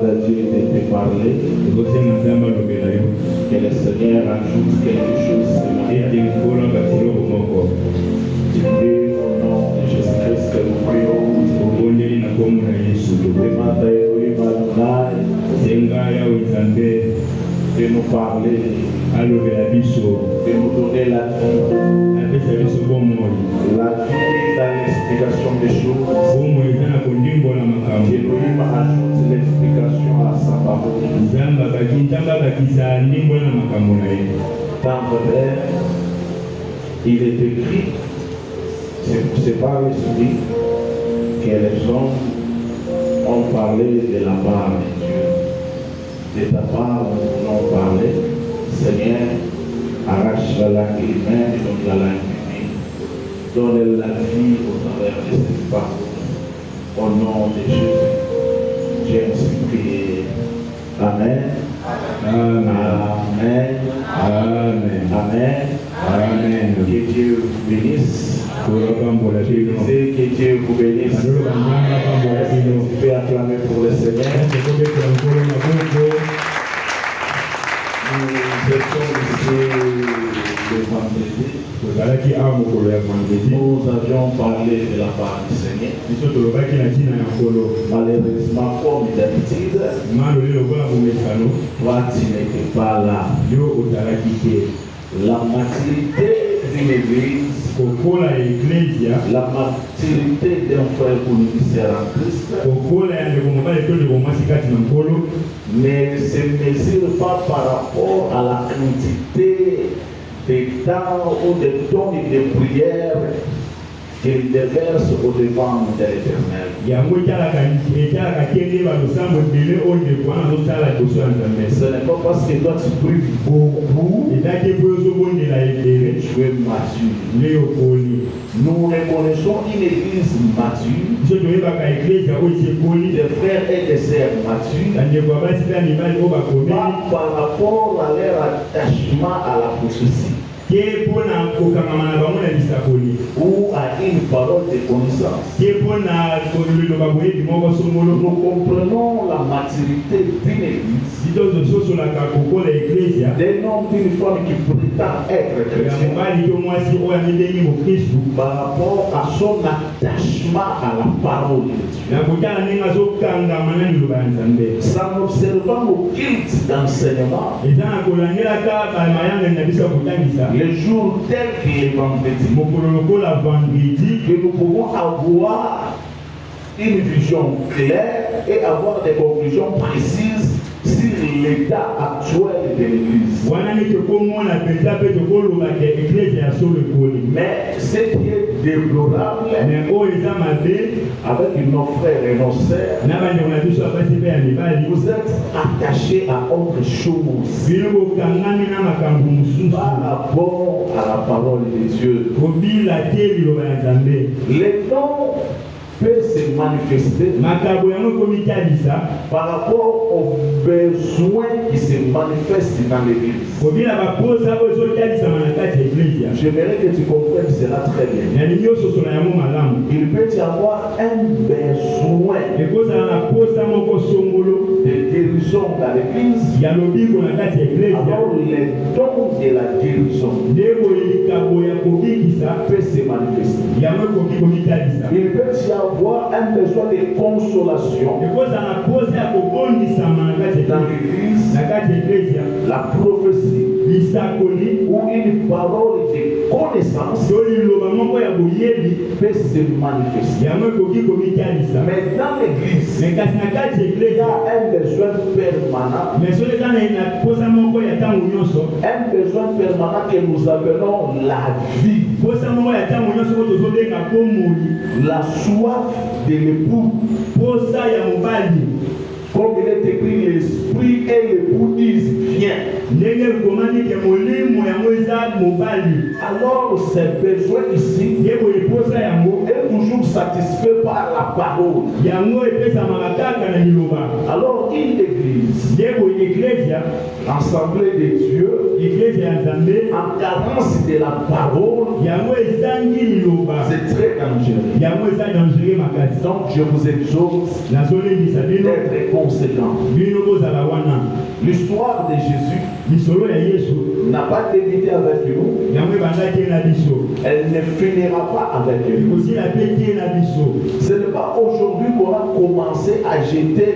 parole de Dieu était parlée. Que le Seigneur ajoute quelque chose. Tu pries au nom de Jésus-Christ que nous prions. Demande à Elohim Adonai de nous parler, de nous donner la vie dans l'explication des choses. Elohim ajoute l'explication à sa parole. Dans le Père, il est écrit, c'est par l'Esprit que les hommes ont parlé de la part de Dieu. De ta part, nous voulons parler. Seigneur, arrache la langue humaine et donne la langue divine. Donne la vie au travers de cette parole. Au nom de Jésus, j'ai ainsi prié. Amen. Amen. Amen. Amen. Amen. Amen. Que Dieu vous bénisse. Que Dieu vous bénisse. Tu peux acclamer pour le Seigneur. Nous étions ici le vendredi. Nous avions parlé de la part du Seigneur. Malheureusement, comme d'habitude, toi tu n'étais pas là. La maturité d'une église, la maturité d'un frère commissaire en Christ ne se mesure pas par rapport à la quantité de temps ou de temps de prière qu'il déverse au devant de l'Éternel. Ce n'est pas parce que toi tu pries beaucoup que tu es mature. Nous reconnaissons une église mature, des frères et des sœurs matures, pas par rapport à leur attachement à la prophétie ou à une parole de connaissance. Nous comprenons la maturité d'une église, d'un homme, d'une femme qui prétend être chrétien par rapport à son attachement à la parole de Dieu. Sans observant au culte d'enseignement, le jour tel que le vendredi, que nous pouvons avoir une vision claire et avoir des conclusions précises sur l'état actuel de l'Église. Mais ce qui est déplorable avec nos frères et nos sœurs, vous êtes attachés à autre chose par rapport à la parole de Dieu. Les dons peut se manifester par rapport aux besoins qui se manifestent dans l'Église. J'aimerais que tu comprennes cela très bien. Il peut y avoir un besoin de guérison dans l'Église. Alors les dons de la guérison peut se manifester. Il peut y avoir un besoin de consolation dans l'Église, la prophétie ou une parole de connaissance peut se manifester. Mais dans l'Église, il y a un besoin permanent, un besoin permanent que nous appelons la vie, la soif de l'époux. Comme il est écrit, l'esprit et l'époux disent viens. Alors ces besoins ici est toujours satisfait par la parole. Alors une église, Assemblée de Dieu, en carence de la parole, c'est très dangereux. Donc je vous exhorte d'être conséquent. L'histoire de Jésus n'a pas débuté avec nous. Elle ne finira pas avec nous. Ce n'est pas aujourd'hui qu'on a commencé à jeter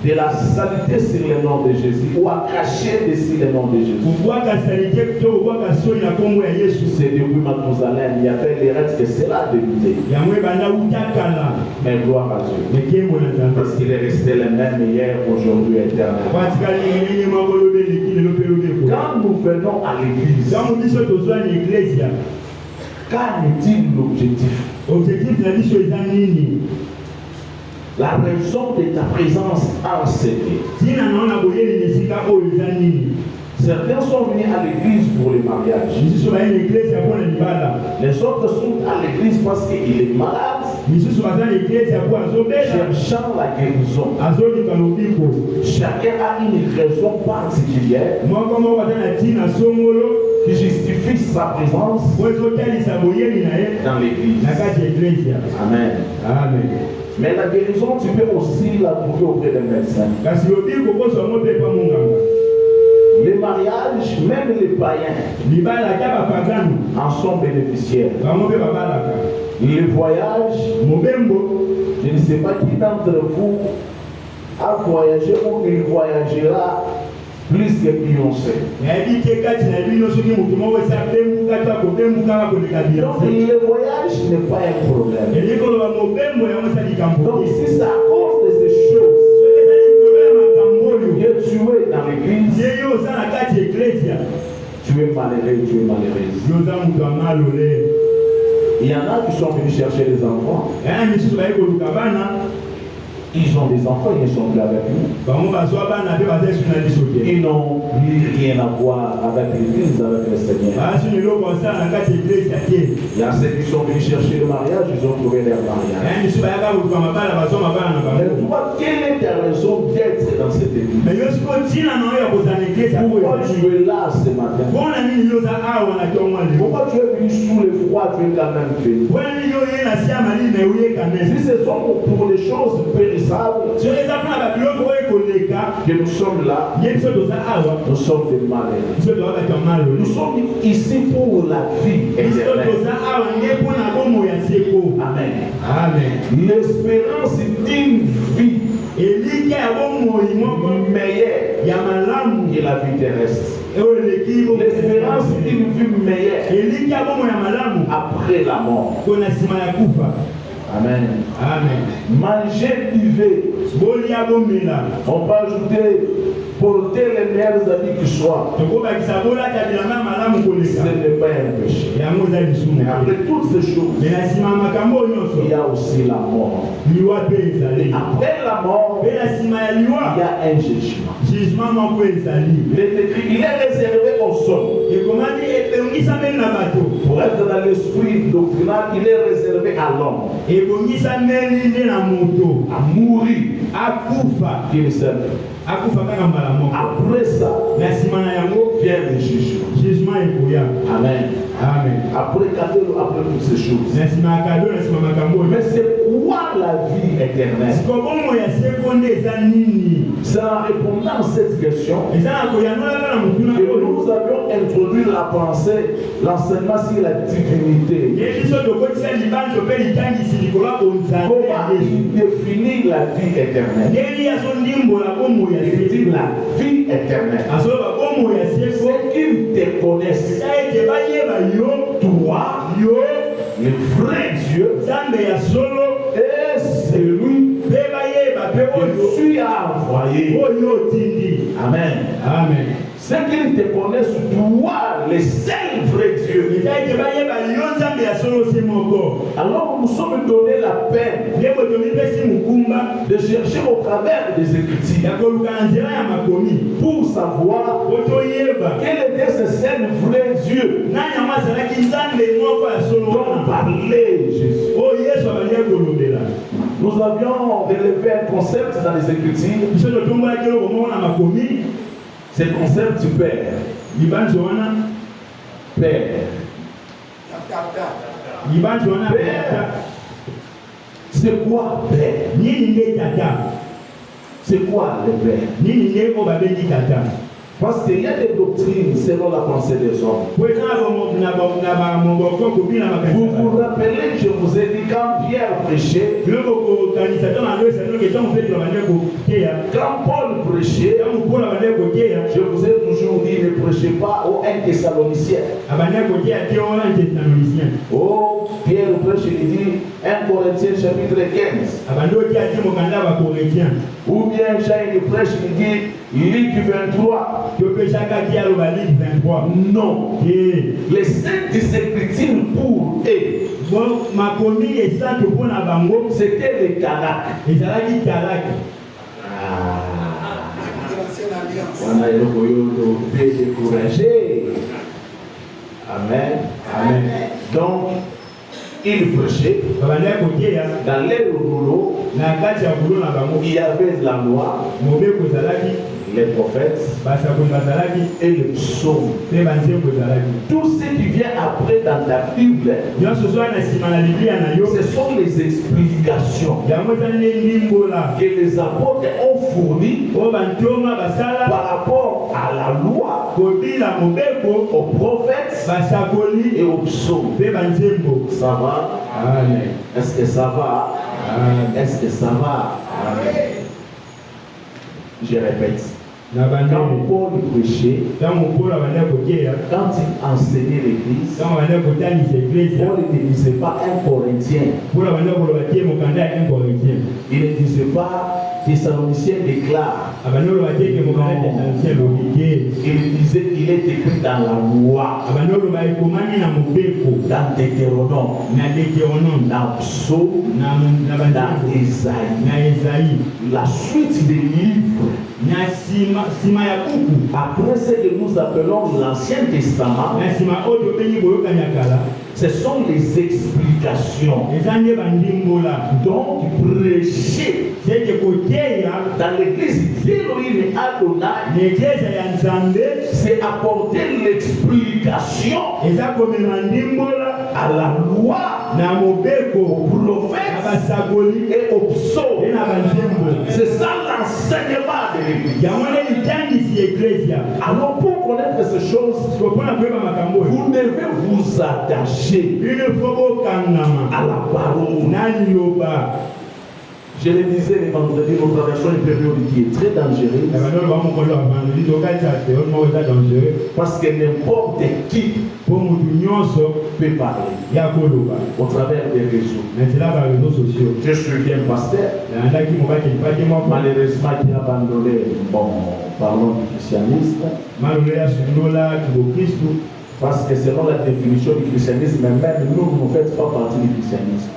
de la saleté sur le nom de Jésus ou à cacher dessus le nom de Jésus. C'est depuis Mathusalem, il y avait les restes que cela a débuté. Mais gloire à Dieu. Parce qu'il est resté le même hier, aujourd'hui, éternel. Quand nous venons à l'église, quel est l'objectif? La raison de ta présence en cette vie. Certains sont venus à l'église pour le mariage. Les autres sont à l'église parce qu'il est malade, cherchant la guérison. Chacun a une raison particulière qui justifie sa présence dans l'église. Amen. Amen. Mais la guérison, tu peux aussi la trouver auprès d'un médecin. Les mariages, même les païens, en sont bénéficiaires. Les voyages, je ne sais pas qui d'entre vous a voyagé ou il voyagera plus que Beyoncé. Donc le voyage n'est pas un problème. Donc si c'est à cause de ces choses que tu es dans l'église, tu es malheureux, tu es malheureuse. Il y en a qui sont venus chercher des enfants. Ils ont des enfants, ils ne sont plus avec nous. Ils n'ont plus rien à voir avec l'église, avec le Seigneur. Il y a ceux qui sont venus chercher le mariage, ils ont trouvé leur mariage. Mais toi, quelle est ta raison d'être dans cette église? Pourquoi tu es là ce matin? Pourquoi tu es venu sous le froid, tu es quand même venu? Si ce sont pour les choses périssables, que nous sommes là, nous sommes des malheureux. Nous sommes ici pour la vie éternelle. Amen. Amen. L'espérance d'une vie meilleure que la vie terrestre. L'espérance d'une vie meilleure après la mort. Amen. Amen. Manger, buvez. On peut ajouter porter les meilleurs habits qui soient. Ce n'est pas un péché. Mais après toutes ces choses, il y a aussi la mort. Et après la mort, il y a un jugement. Il est écrit, il est réservé aux hommes. Pour être dans l'esprit doctrinal, il est réservé à l'homme. À mourir. Qu'il serve. Après ça, vient le jugement. Amen. Amen. Après toutes ces choses. Mais c'est quoi la vie éternelle? C'est en répondant à cette question que nous avions introduit la pensée, l'enseignement sur la divinité. Comment il définit la vie éternelle? Il dit la vie éternelle. C'est qu'ils te connaissent. Toi, le vrai Dieu, et c'est lui que tu as envoyé. Amen. Amen. C'est qu'ils te connaissent, toi, le seul vrai Dieu. Alors nous sommes donné la peine de chercher au travers des Écritures pour savoir quel était ce seul vrai Dieu dont parlait Jésus. Nous avions relevé un concept dans les Écritures. C'est le concept du Père. Père. Père. C'est quoi Père? C'est quoi le Père? Parce qu'il y a des doctrines selon la pensée des hommes. Vous vous rappelez, je vous ai dit quand Pierre prêchait, quand Paul prêchait, je vous ai toujours dit, ne prêchez pas aux 1 Thessaloniciens. Oh, Pierre prêche, il dit 1 Corinthiens chapitre 15. Ou bien Jean il prêche, il dit Luc 23. Non. Les saintes Écritures pour eux, c'était les Canaques. On a découragé. Amen. Amen. Donc, il prêchait. Dans les rouleaux, il y avait la loi, les prophètes et les psaumes. Tout ce qui vient après dans la Bible, ce sont les explications que les apôtres ont fournies par rapport à la loi, aux prophètes et aux psaumes. Ça va? Amen. Est-ce que ça va? Amen. Est-ce que ça va? Amen. Je répète. Quand Paul prêchait, quand il enseignait l'église, Paul ne disait pas un Corinthien. Il ne disait pas Thessaloniciens déclare. Il disait qu'il est écrit dans la loi, dans Deutéronome, dans Psaume, dans Isaïe. La suite des livres. Après ce que nous appelons l'Ancien Testament, ce sont les explications. Donc, prêcher dans l'église d'Élohim Adonai, c'est apporter l'explication à la loi, aux prophètes et aux psaumes. C'est ça l'enseignement de l'église. Alors pour connaître ces choses, vous devez vous attacher à la parole. Je le disais les vendredis, nous traversons une période qui est très dangereuse. Parce que n'importe qui peut parler au travers des réseaux. Je suis bien pasteur. Malheureusement, qui a abandonné, parlons du christianisme. Parce que selon la définition du christianisme, même nous ne faisons pas partie du christianisme.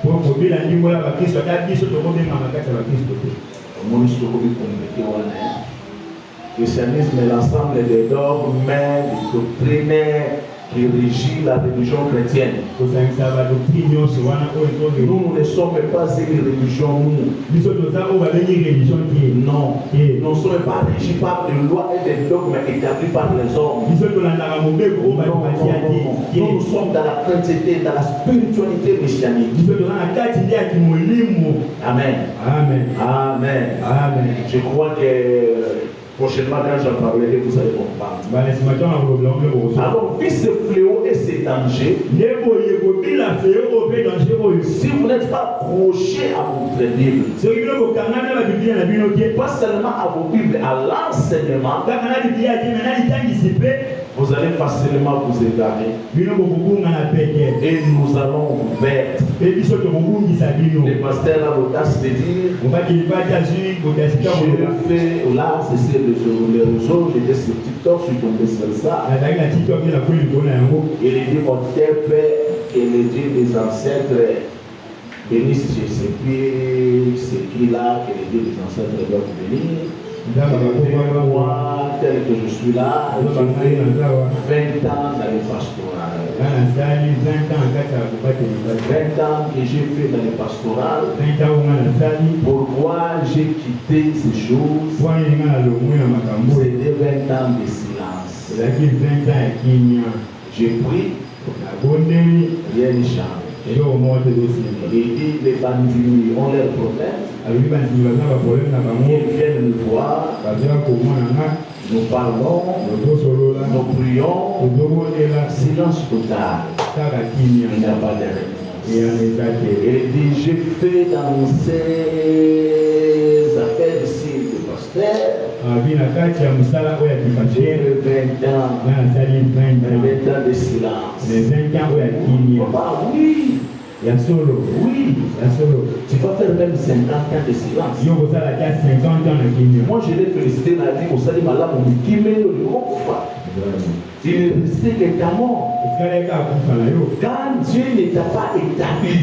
Le christianisme est l'ensemble des dogmes, des doctrines qui régit la religion chrétienne. Nous ne sommes pas une religion. Non. Nous ne sommes pas régis par des lois et des dogmes établis par les hommes. Nous sommes dans la chrétienté, dans la spiritualité messianique. Amen. Amen. Amen. Amen. Je crois que prochainement, quand j'en parlerai, vous allez comprendre. Alors, vu ce fléau et ces dangers, si vous n'êtes pas accroché à votre Bible, pas seulement à vos Bibles, à l'enseignement, vous allez facilement vous égarer. Et nous allons vous perdre. Le pasteur a l'audace de dire, je fais là, c'est les réseaux, j'étais sur TikTok, je suis tombé sur ça. Il dit mon père, et le Dieu des ancêtres bénisse ses pieds, c'est qui là, que le Dieu des ancêtres doivent bénir. Moi, tel que je suis là, j'ai fait 20 ans dans le pastoral. 20 ans que j'ai fait dans le pastoral. Pourquoi j'ai quitté ces choses? C'était 20 ans de silence. J'ai pris, rien ne change. Et dit, les bandits ont leurs problèmes. Ils viennent nous voir. Nous parlons, nous prions, silence total. Il n'y a pas de réponse. Et dit, j'ai fait dans ces affaires ici de pasteur. J'ai fait 20 ans de silence. Ah oui. Oui, tu vas faire même 50 ans de silence. Moi je l'ai félicité, il a dit au salut malade, il est resté que ta mort. Quand Dieu ne t'a pas établi,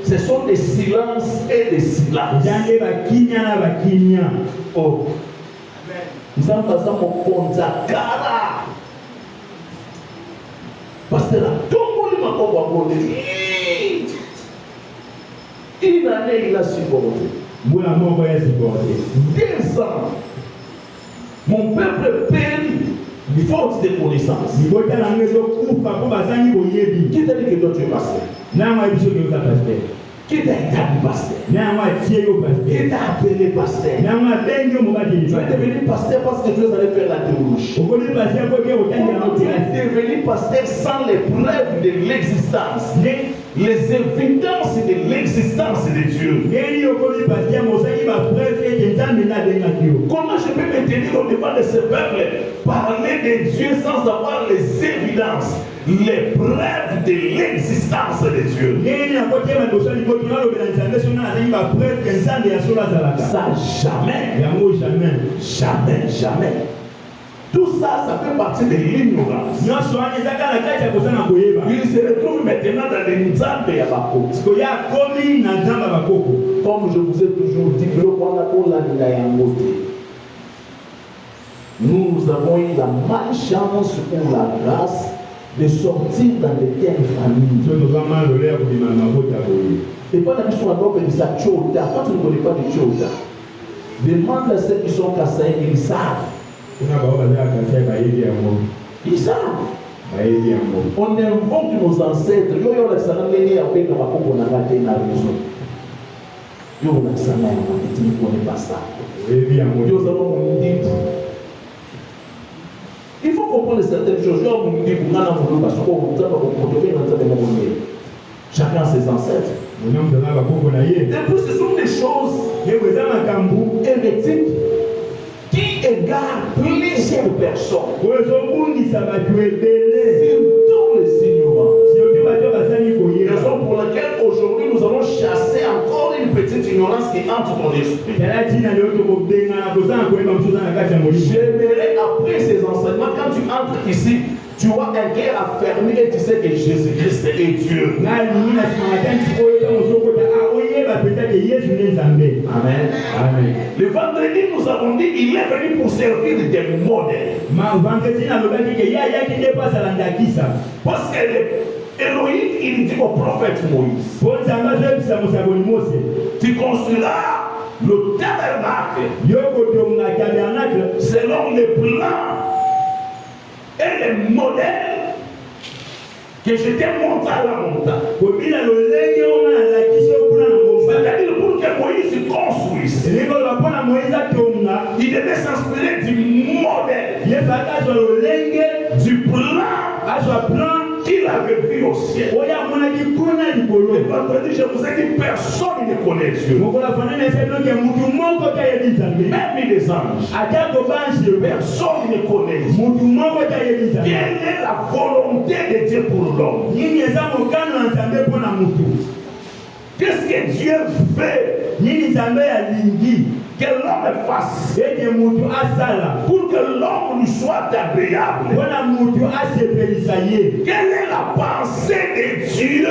ce sont des silences et des silences. Oh, nous avons passé mon konzakara. Parce que là, tout le monde m'a dit, une année il a supporté. 2 ans. Mon peuple périt, faute de connaissance. Qui t'a dit que toi tu es pasteur? Qui t'a établi pasteur? Qui t'a appelé pasteur? Tu es devenu pasteur parce que tu es allé faire la théologie. Tu es devenu pasteur sans les preuves de l'existence, les évidences de l'existence de Dieu. Comment je peux me tenir au devant de ce peuple, parler de Dieu sans avoir les évidences, les preuves de l'existence de Dieu? Ça jamais, jamais. Tout ça, ça fait partie de l'ignorance. Il se retrouve maintenant dans les nzambe ya bakoko. Comme je vous ai toujours dit, nous avons eu la malchance ou la grâce de sortir dans de telles familles. Et pas la question à l'homme de sa Tchota. Quand tu ne connais pas de Tchota, demande à ceux qui sont cassés, ils savent. Ils savent. On invoque nos ancêtres. Yo yo la sana nene ya peka makoko na ngate na raison. Yo la sana ya makiti ne connaît pas ça. Yo ça mon dit. Il faut comprendre certaines choses. Yo mon dit pour nana mon parce qu'on vous a pas comprendre dans cette monde. Chacun ses ancêtres. Et puis ce sont des choses hérétiques qui égarent plusieurs personnes. Surtout les ignorants. Raison pour laquelle aujourd'hui nous allons chasser encore une petite ignorance qui entre dans l'esprit. J'aimerais après ces enseignements, quand tu entres ici, tu as un cœur affermi et tu sais que Jésus-Christ est Dieu. Amen. Amen. Le vendredi, nous avons dit qu'il est venu pour servir des modèles. Parce que Elohim, il dit au prophète Moïse, tu construiras le tabernacle selon les plans et les modèles que je t'ai montré à la montagne. C'est-à-dire pour que Moïse construise, il devait s'inspirer du modèle, du plan qu'il avait vu au ciel. Et vendredi, je vous ai dit, personne ne connaît Dieu. Même les anges. Personne ne connaît Dieu. Quelle est la volonté de Dieu pour l'homme? Qu'est-ce que Dieu fait que l'homme fasse pour que l'homme lui soit agréable? Quelle est la pensée de Dieu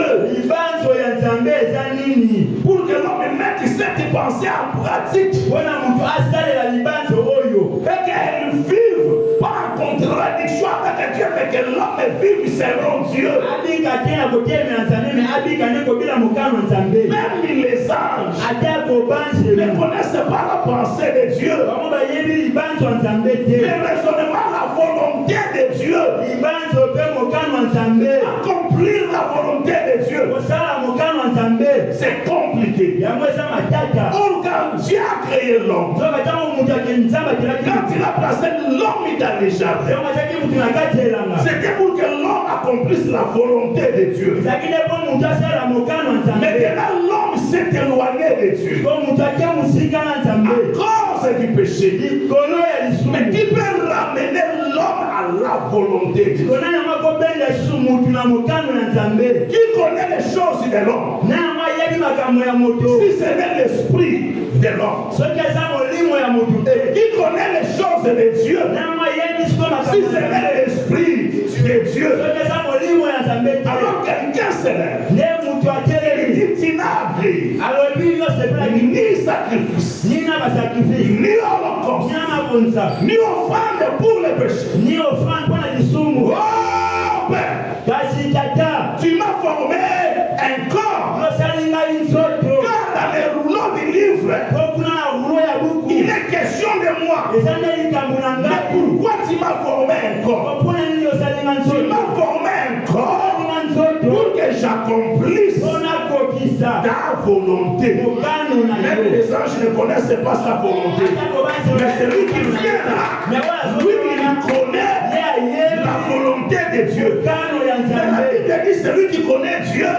pour que l'homme mette cette pensée en pratique et qu'elle vive pas en contradiction avec Dieu, mais que vivre selon Dieu. Même les anges ne connaissent pas la pensée de Dieu. Le raisonnement, la volonté de Dieu. Accomplir la volonté de Dieu. C'est compliqué. Or, quand Dieu a créé l'homme, quand il a placé l'homme dans les jardins, c'était pour que l'homme accomplisse la volonté de Dieu. Maintenant, l'homme s'est éloigné de Dieu à cause du péché. Mais qui peut ramener l'homme à la volonté de Dieu? Qui connaît les choses de l'homme? Si ce n'est l'esprit de l'homme. Qui connaît les choses de Dieu? Si ce n'est l'esprit de Dieu. Alors quelqu'un se lève. Il dit tu n'as ni sacrifice, ni holocauste, ni offrande pour le péché. Oh Père, tu m'as formé un corps. Car dans les rouleaux du livre, il est question de moi. Mais pourquoi tu m'as formé un corps? Tu m'as formé un corps pour que j'accomplisse ta volonté. Même les anges ne connaissent pas sa volonté. Mais celui qui vient là, lui, il connaît la volonté de Dieu. Mais la Bible dit celui qui connaît Dieu.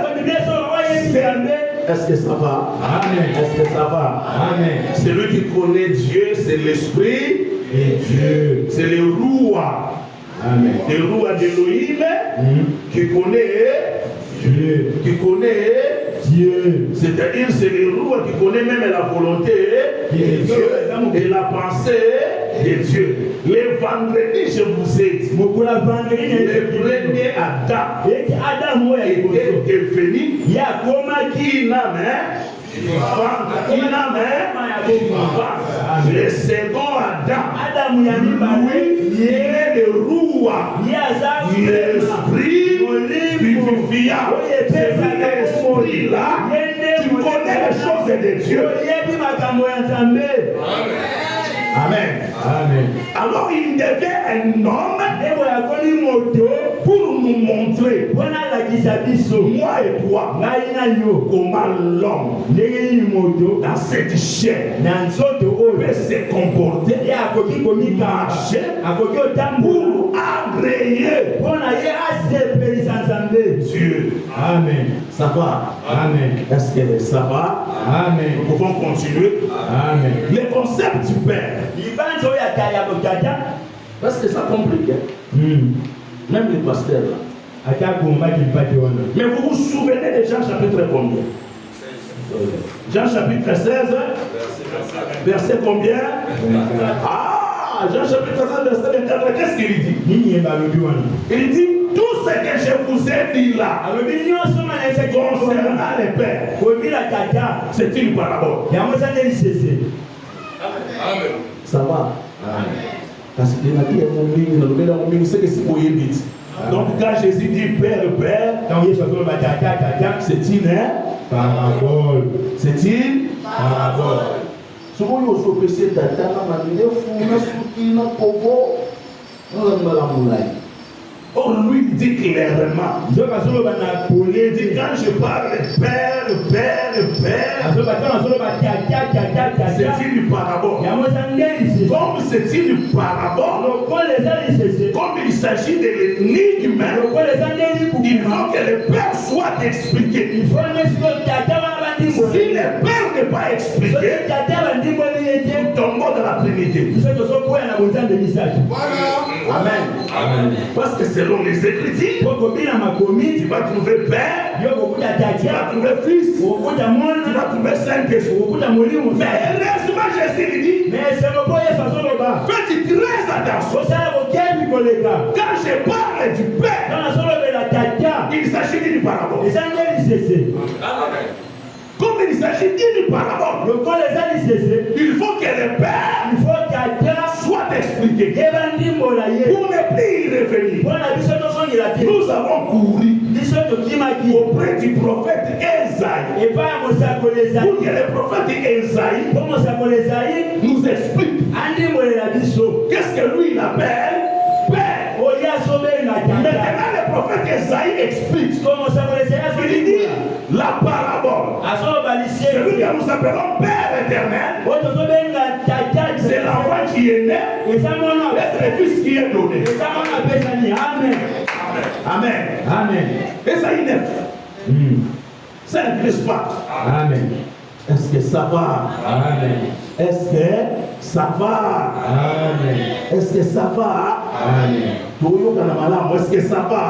Est-ce que ça va? Amen. Est-ce que ça va? Amen. Celui qui connaît Dieu, c'est l'esprit et Dieu. C'est le roi. Amen. Le roi d'Élohim qui connaît Dieu. Qui connaît Dieu. C'est-à-dire c'est le roi qui connaît même la volonté de Dieu et la pensée de Dieu. Le vendredi, je vous ai dit, le premier Adam était devenu le second Adam, lui, il est le roi, l'esprit vivifiant. C'est l'esprit-là qui connaît les choses de Dieu. Amen. Amen. Alors il devient un homme pour nous montrer, moi et toi, comment l'homme dans cette chair peut se comporter, marcher pour agréer Dieu. Amen. Ça va? Amen. Est-ce que ça va? Amen. Nous pouvons continuer. Amen. Le concept du Père. Parce que ça complique. Même les pasteurs là. Mais vous vous souvenez de Jean chapitre combien? Jean chapitre 16, verset combien? Ah, Jean chapitre 16, verset 24, qu'est-ce qu'il dit? Il dit, tout ce que je vous ai dit là, concernant les pères, c'est une parabole. Amen. Ça va? Amen. Parce que donc quand Jésus dit Père, Père, c'est une parabole. C'est une parabole. Or lui dit clairement, il dit quand je parle Père, Père, Père, c'est une parabole. Comme c'est une parabole, comme il s'agit de l'énigme, il faut que le Père soit expliqué. Si le Père n'est pas expliqué, nous tombons dans la Trinité. Amen. Amen. Parce que selon les Écritures, tu vas trouver Père, tu vas trouver Fils, tu vas trouver Saint-Esprit. Mais heureusement, Jésus dit, faites très attention. Quand je parle du Père, il s'agit d'une parabole. Comme il s'agit d'une parabole, il faut que le Père soit expliqué pour ne plus y revenir. prophète Esaïe. Et pas mon sac les aïe. Pour que le prophète Esaïe Pour mon sac les aïe. nous explique. Andi mo la biso. Qu'est-ce que lui il appelle Père. Oya sobe na tata. Maintenant le prophète Esaïe explique. Comment ça les aïe? Il dit la parabole. Aso balisier. Celui que nous appelons Père éternel. Oto sobe na tata. C'est l'enfant qui est né. Et ça mon nom. C'est le fils qui est donné. Et ça mon appelle ça ni. Amen. Amen. Amen. Esaïe 9. C'est un crispa. Amen. Est-ce que ça va? Amen. Est-ce que ça va? Amen. Est-ce que ça va? Amen. Est-ce que ça va?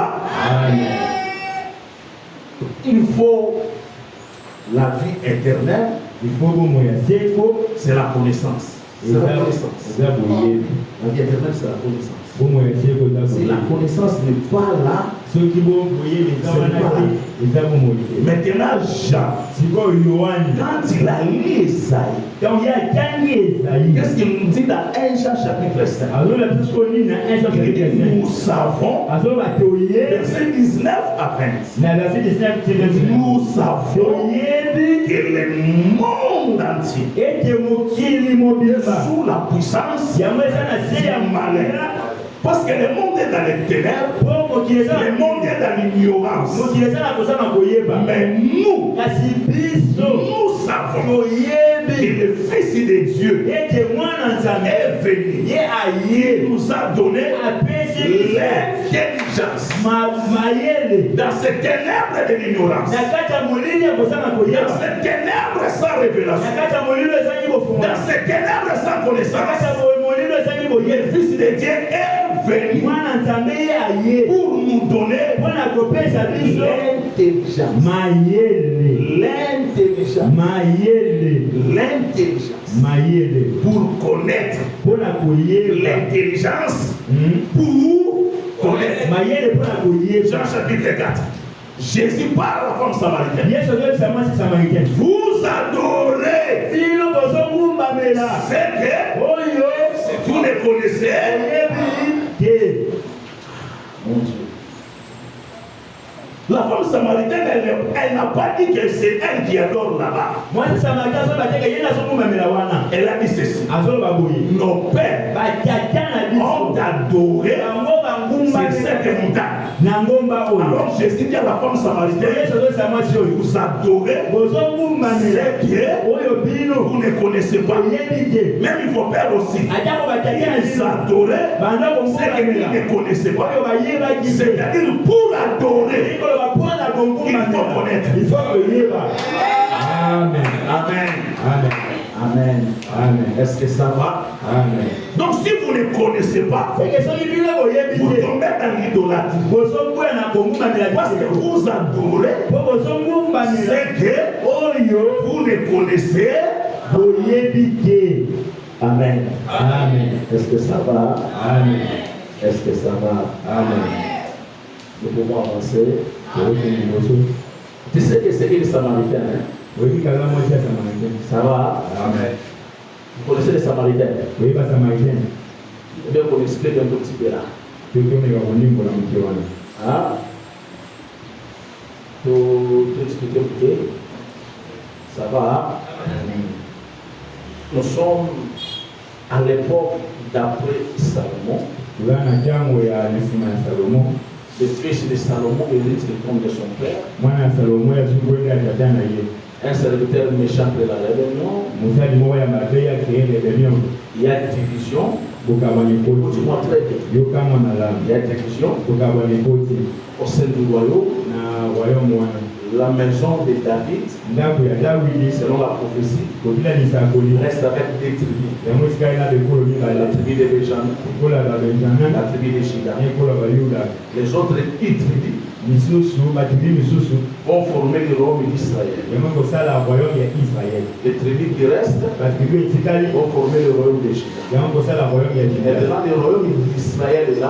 Amen. Il faut la vie éternelle. Il faut que moi C'est la connaissance. C'est la connaissance. La vie éternelle, c'est la connaissance. Si la connaissance n'est pas là, ceux qui vont voyer les hommes. maintenant Jean, quand il a lu Esaïe, qu'est-ce qu'il nous dit dans 1 Jean chapitre 5? Il dit, nous savons, verset 19 à 20, nous savons que le monde entier est sous la puissance du malin. Parce que le monde est dans les ténèbres, le monde est dans l'ignorance. Mais nous savons que le Fils de Dieu est venu. Il nous a donné l'intelligence dans ces ténèbres de l'ignorance, dans ces ténèbres sans révélation, dans ces ténèbres sans connaissance. Le Fils de Dieu est venu pour nous donner l'intelligence pour connaître l'intelligence pour connaître. Jean chapitre 4. Jésus parle à la femme samaritaine. Vous adorez ce que vous ne connaissez. Mon Dieu. La femme samaritaine, elle n'a pas dit que c'est elle qui adore là-bas. Elle a dit ceci. Nos pères ont adoré sur cette montagne. Alors Jésus dit à la femme samaritaine, vous adorez ce que vous ne connaissez pas. Même vos pères aussi. Ils adoraient ce que vous ne connaissez pas. C'est-à-dire pour adorer, il faut connaître. Il faut connaître. Amen. Amen. Amen. Amen. Amen. Est-ce que ça va? Amen. Donc si vous ne connaissez pas, vous tombez dans l'idolâtrie. Parce que vous adorez ce que vous ne connaissez. Amen. Amen. Est-ce que ça va? Amen. Est-ce que ça va? Amen. Nous pouvons avancer. Tu sais que c'est une Samaritaine, hein? Oui, ça va? Amen. Vous connaissez les Samaritains? Oui, pas Samaritaine. Eh bien, on explique un petit peu là. Hein? Tout expliquer un peu. Ça va? Nous sommes à l'époque d'après Salomon. Le fils de Salomon hérite le trône de son père. Un serviteur méchant de la rébellion. Il y a division. Dis-moi très bien. Il y a division au sein du royaume. La maison de David, selon la prophétie, reste avec des tribus. La tribu de Benjamin, la tribu de Juda. Les autres 8 tribus vont former le royaume d'Israël. Les tribus qui restent vont former le royaume de Juda. Et maintenant, le royaume d'Israël est là,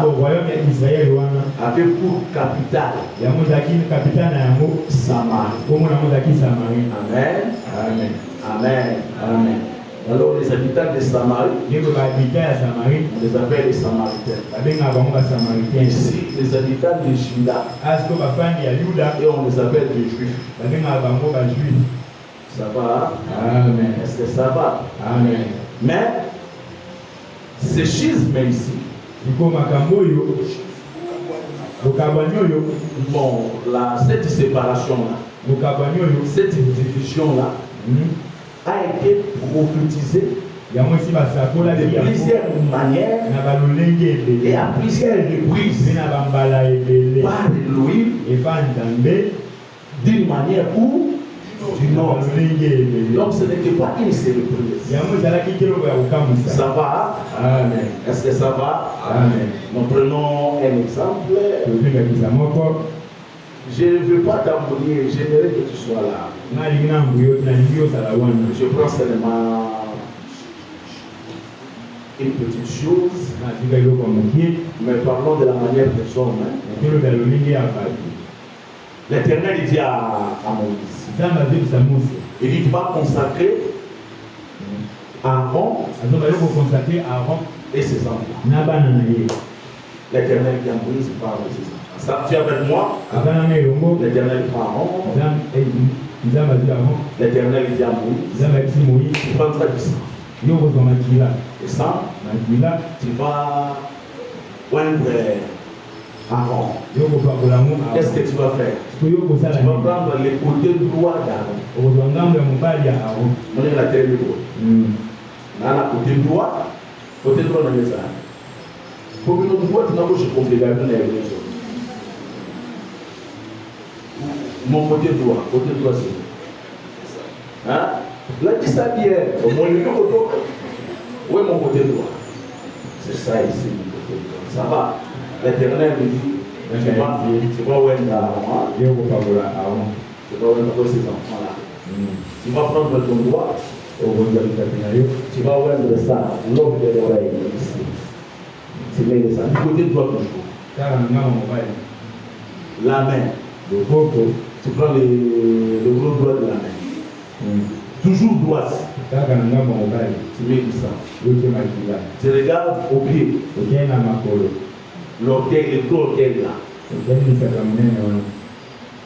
avec pour capitale Samarie. Amen. Amen. Amen. Amen. Alors les habitants de Samarie, ndeko bahabita ya Samarie on les appelle les Samaritains. babengaka bango basamaritains. Ici, les habitants de Juda, Asiko bafandi ya Yuda et on les appelle des Juifs. babengaka bango bajuif. Ça va? Amen. Est-ce que ça va? Amen. Mais, ce schisme ici, Iko makambo oyo bokabwani oyo bon, cette séparation-là, bokabwani oyo cette division-là, a été prophétisée yango esi basakolaki de yango plusieurs manières na balolenge et ebele à plusieurs reprises mpe na bambala ebele par Elohim epa nzambe d'une manière ou d'une autre. balolenge ebele. Donc ce n'était pas une seule prise. Yango ezalaki keloko ya kokamwisa. Ça va? Amen. Est-ce que ça va? Amen. Nous prenons un exemple. tozongakisa moko Je ne veux pas t'embrouiller, j'aimerais que tu sois là. nalingi na mbuyo nalingi osala wana Je prends seulement une petite chose, natika eloko ya mokie mais parlons de la manière des hommes. nakeloka lolenge ya bato. L'Éternel dit à Moïse, nzambe azokisa mose il dit tu vas consacrer Aaron azobali kokonsakre Aaron et ses enfants. na bana na ye. L'Éternel dit à Moïse, parle de ses enfants. Ça, tu es avec moi? azana na elongo L'Éternel prend Aaron. nzambe azwi Aaron L'Éternel dit à Moïse, nzambe ayebisi moïse tu prendras du sang. yo kozwa makila Et ça, makila tu vas oindre Aaron. yo kopakola ngo Qu'est-ce que tu vas faire? siko yo kosala Tu vas nini prendre le côté droit d'Aaron. okozwa ngambo ya mobali ya Aaron. On est la terre droit. Dans la côté droit na mesa. Pour que nous voions dans le congrégation de l'église. Mon côté droit c'est. Hein? Là dit ça bien. Mon numéro où est mon côté droit? C'est ça ici, mon côté droit. Ça va. L'Éternel me dit, tu vas où est Aaron? yo kopakola Aaron. Tu vas où ces enfants-là? Tu vas prendre ton droit. okozwa litapi na yo Tu vas oindre ça, l'homme de l'oreille ici. Tu mets ça. Du côté droit toujours. kaka na ngambo mobali La main. loboko Tu prends le gros doigt de la main. Toujours droite. kaka na ngambo mobali Tu mets du sang. yoke makila Tu regardes au pied. okei na makolo L'orteil, le gros orteil là. okemisaka monene wana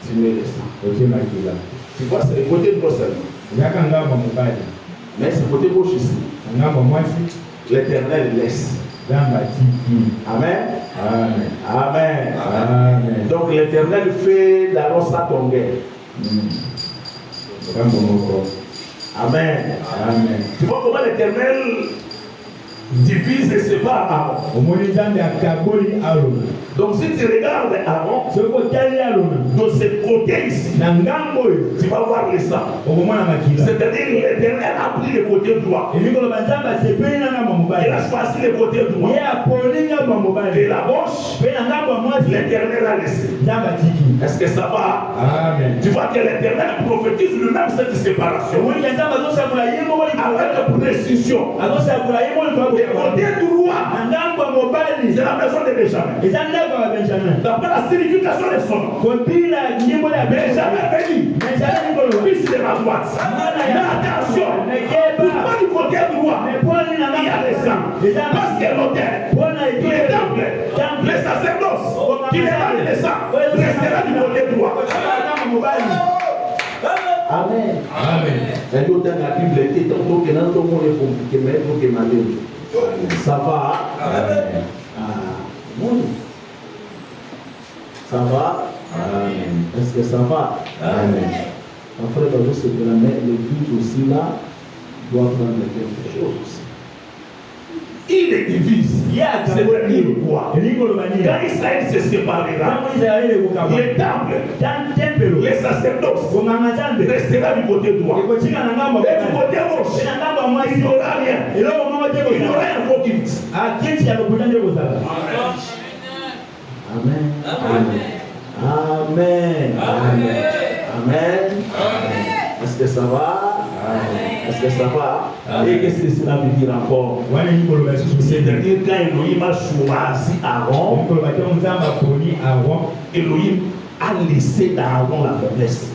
Tu mets le sang. oke makila Tu vois, c'est le côté droit seulement. ezaka ngambo mobali Mais c'est le côté gauche ici. na ngambo mwasi L'Éternel laisse. nzambe atiki. Amen. Amen. Amen. Amen. Donc l'Éternel fait d'Aaron sa tongueur. ngambo moko. Amen. Amen. Tu vois comment l'Éternel divise et sépare Aaron. omoni nzambe akaboli Arona. Donc si tu regardes Aaron, soki otali Arona de ce côté ici, na ngambo oyo tu vas voir le sang. okomona makila. C'est-à-dire l'Éternel a pris le côté droit. elingi koloba nzambe asepeli na ngambo mobali. Il a choisi le côté droit. ye aponi ngambo mobali. Et la gauche, mpe na ngambo ya mwasi l'Éternel a laissé. nzambe atiki. Est-ce que ça va? Amen. Tu vois que l'Éternel prophétise lui-même cette séparation. omoni ya nzambe azosakula ye moko Avec précision. azosakula ye moko Le côté droit, na ngambo ya mobali c'est la maison de Benjamin. eza ndako ya benjamin. D'après la signification de son nom. kopila nyimbo ya Benjamin béni, benjamin nikoloba fils de ma droite. Mais attention, pourquoi du côté droit, meponi na il y a les sang. Parce que l'autel, les temples, les sacerdoces, qui débattent les sang, restera du côté droit. Amen. Amen. Et d'autres dans la Bible, qui est tantôt que dans ton monde est compliqué, mais il faut que ma vie. Ça va? Amen. Oui. Ça va? Amen. Est-ce que ça va? Amen. En frère, c'est que la mère, le but aussi là, doit prendre quelque chose aussi. Il les divise. C'est-à-dire quoi? Quand Israël se séparera, les temples, les sacerdoces restera du côté droit. Et du côté gauche, il n'y aura rien. Il y aura un faux culte. Amen. Amen. Amen. Amen. Est-ce que ça va? Est-ce que ça va? Et qu'est-ce que cela veut dire encore? C'est-à-dire quand Elohim a choisi Aaron, Elohim a laissé d'Aaron la faiblesse.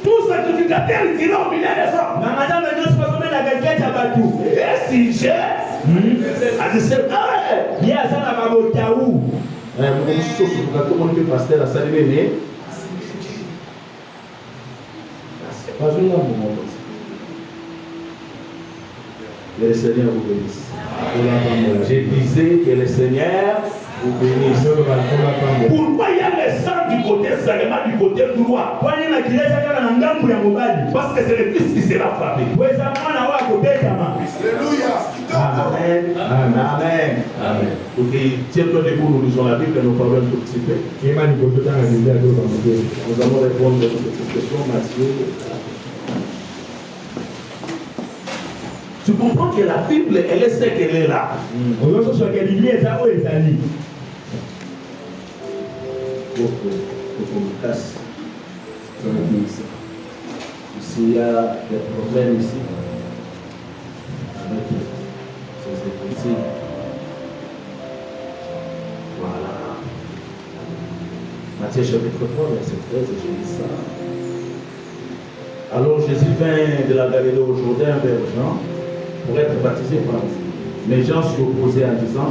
Tout sacrifice sacrificateur tiré au milieu des hommes. Et si j'ai, à dire c'est que le Seigneur vous bénisse. Je disais que le Seigneur vous bénisse. Pourquoi il y a le sang du côté seulement du côté droit? Parce que c'est le fils qui sera frappé. Alléluia. Amen. Amen. Amen. Ok, tiens-toi debout, nous lisons la Bible et nous parlons un tout petit peu. Nous allons répondre à cette question, Matthieu. Tu comprends que la Bible, elle sait qu'elle est là. S'il y a des problèmes ici, avec ces écritures, voilà. Matthieu chapitre 3, verset 13, je lis ça. Alors Jésus vint de la Galilée au Jourdain vers Jean pour être baptisé par lui. Mais Jean s'y opposait en disant,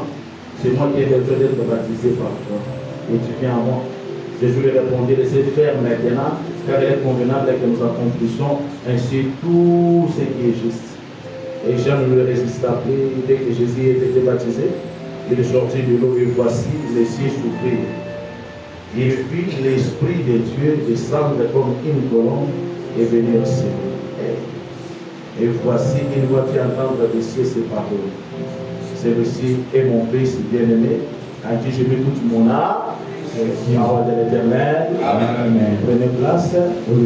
c'est moi qui ai besoin d'être baptisé par toi, et tu viens à moi. Jésus lui répondit, laissez faire maintenant, car il est convenable que nous accomplissions ainsi tout ce qui est juste. Et Jean ne lui résista plus. Dès que Jésus était été baptisé, il sortit de l'eau et voici les cieux s'ouvrirent. Il vit l'Esprit de Dieu descendre comme une colombe et venir sur lui. Et voici une voix qui entend de cieux ces paroles. Celui-ci est mon fils bien-aimé, à qui je mets toute mon âme. Parole de l'Éternel. Amen. Prenez place. Nous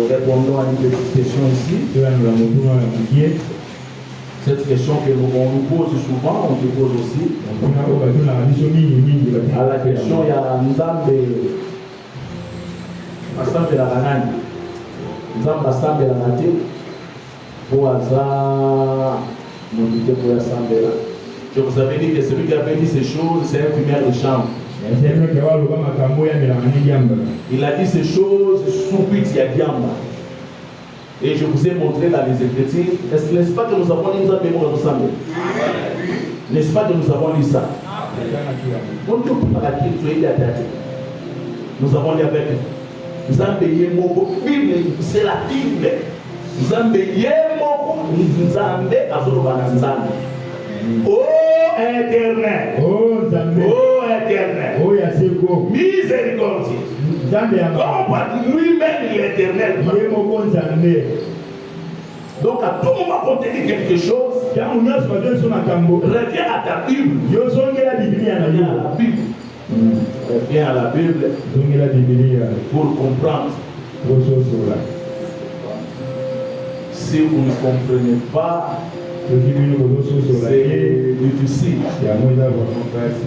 répondons à une petite question ici. Cette question que nous pose souvent, on te pose aussi. À la question, il y a Nzambe. Nzambe la banane. Nzambe assemble la nature. Pour hasard, mon Dieu pour l'assemble là. Je vous avais dit que celui qui avait dit ces choses, c'est un fumeur de chambre. Il a dit ces choses sous Pitia Diamba. Et je vous ai montré dans les Écritures. N'est-ce pas que nous avons lu ça ensemble? N'est-ce pas que nous avons lu ça? Nous avons lu avec Nzambe Yemoko. Bible, c'est la Bible. Nzambe Yemoko, Nzambe Azorobana Nzambe. Oh éternel, oh éternel, oh Yaseko, miséricordieux. Comme lui-même l'éternel. Donc à tout moment qu'on te dit quelque chose, reviens à ta Bible. Reviens à la Bible pour comprendre. Si vous ne comprenez pas, c'est difficile.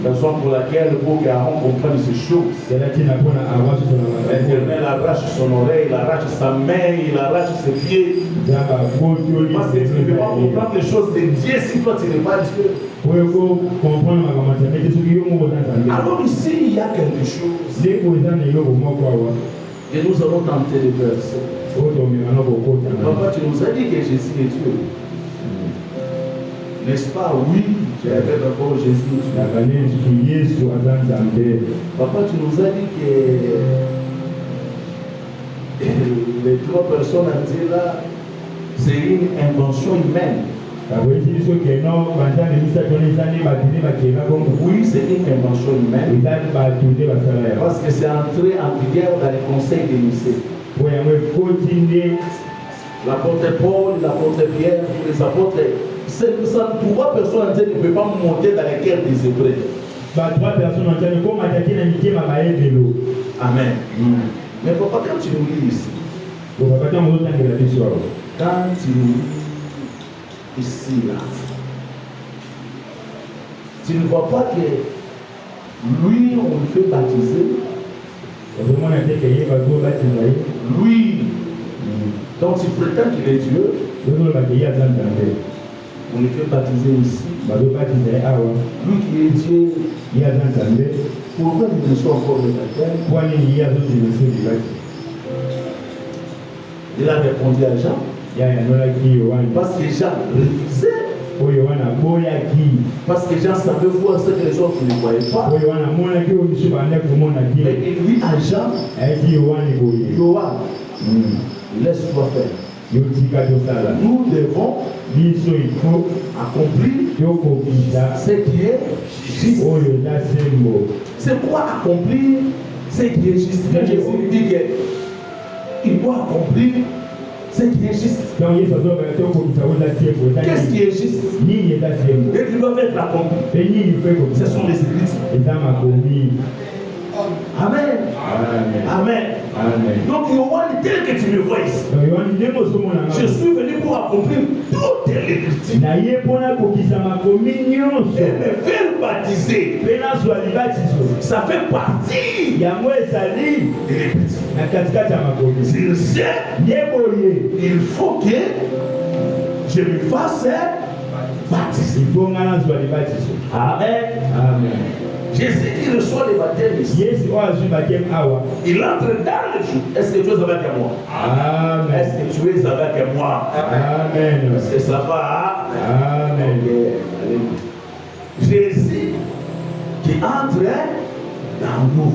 Raison pour laquelle pour qu'Aaron comprenne ces choses. L'Éternel arrache son oreille, il arrache sa main, il arrache ses pieds. Parce que tu ne peux pas comprendre les choses de Dieu si toi tu n'es pas Dieu. Alors ici il y a quelque chose. Et nous allons tenter de verser. Papa, tu nous as dit que Jésus est Dieu. N'est-ce pas? Oui, j'avais d'abord Jésus. Papa, tu nous as dit que les trois personnes à dire là, c'est une invention humaine. Oui, c'est une invention humaine. Parce que c'est entré en vigueur dans les conseils de Nicée. L'apôtre Paul, l'apôtre Pierre, les apôtres, trois personnes entières ne peuvent pas monter dans les guerres des Hébreux. Amen. Mais papa, quand tu nous lis ici, quand tu nous lis ici, là, tu ne vois pas que lui, on le fait baptiser. Lui, donc tu prétends qu'il est Dieu. On le fait baptiser ici. Lui qui est Dieu, pourquoi nous ne sommes encore le baptême? Il a répondu à Jean. Parce que Jean refusait. Parce que Jean savait voir ce que les autres ne voyaient pas. Mais il dit à Jean, Yohan, laisse-toi faire. Nous devons accomplir ce qui est juste. C'est quoi accomplir ce qui est juste? Quand Jésus dit qu'il doit accomplir ce qui est juste. Qu'est-ce qui est juste? Et qui doit être accompli. Ce sont les églises. Amen. Amen. Amen. Donc, Yohan, tel que tu me vois ici, je suis venu pour accomplir toutes les écritures et me faire baptiser. Ça fait partie de l'écriture. S'il sait, il faut que je me fasse baptiser. Amen. Amen. Jésus qui reçoit les baptêmes ici, il entre dans le jour. Est-ce que tu es avec moi? Amen. Est-ce que tu es avec moi? Amen. Est-ce que ça va? Amen. Okay. Jésus qui entre dans nous.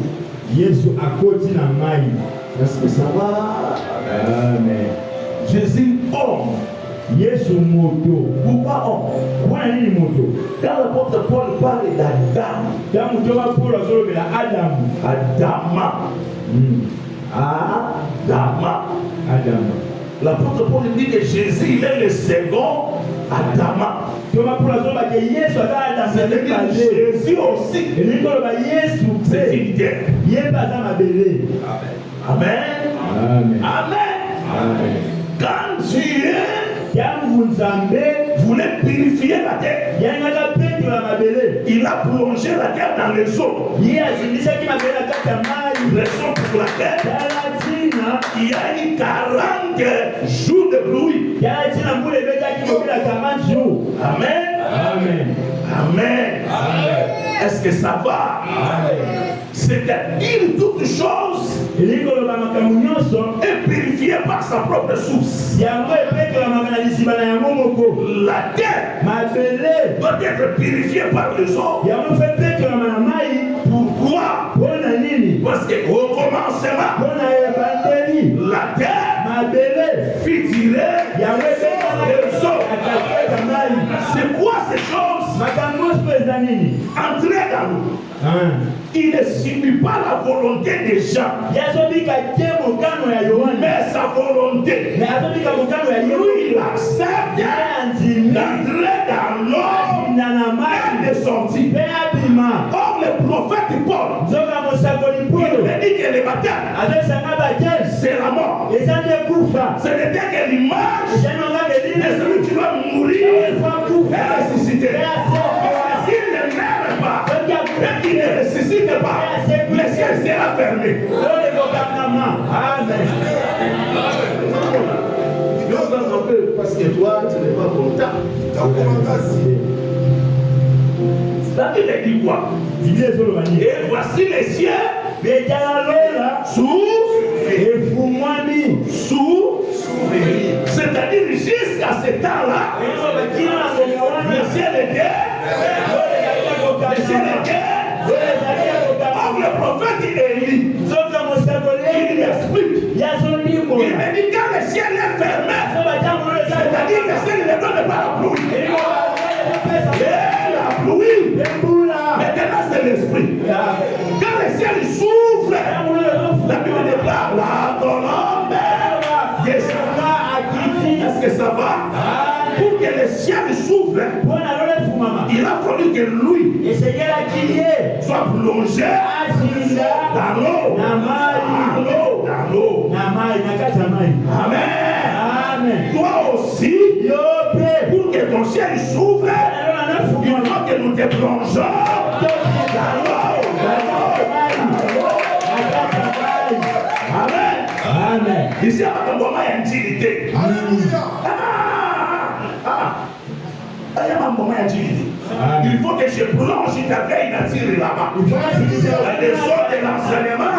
Est-ce que ça va? Amen. Jésus homme. Pourquoi homme? Quand l'apôtre Paul parle d'Adam, l'apôtre Paul dit que Jésus il est le second Adama. C'est-à-dire Jésus aussi, c'est une terre. Amen. Amen. Amen. Quand Dieu voulait purifier la terre, il a plongé la terre dans les eaux. Raison pour laquelle il y a eu 40 jours de pluie. Amen. Amen. Amen. Est-ce que ça va? C'est-à-dire toute chose est purifiée par sa propre source. La terre doit être purifiée par les eaux. Pourquoi? Parce qu'au commencement, la terre fit tirer les eaux. C'est quoi ces choses? Entrer dans nous. Il ne subit pas la volonté des gens, mais sa volonté. Lui, il accepte d'entrer dans l'eau et de sortir. Or, le prophèt Paul, il a dit que le baptême, c'est la mort. Ce n'était que l'image de celui qui doit mourir et ressusciter. S'il ne meurt pas, et qu'il ne ressuscite pas, le ciel sera fermé. Amen. Parce que toi, tu n'es pas content. La Bible dit quoi? Et voici les cieux c'est-à-dire jusqu'à ce temps-là, le ciel était. Or, le prophète Élie, il explique. Il me dit quand le ciel est fermé, c'est-à-dire que le ciel ne donne pas la pluie. Et la pluie, maintenant c'est l'esprit. Quand le ciel s'ouvre, la Bible déclare la colombe descendra à Kiti. Est-ce que ça va? Pour que le ciel s'ouvre, il a fallu que lui soit plongé dans l'eau. Amen. Toi aussi, pour que ton ciel s'ouvre, il faut que nous te plongeons dans l'eau. Amen. Ici, à ma maman, il y a une utilité. Il faut que je plonge ta veille nature là-bas. Dans les eaux de l'enseignement,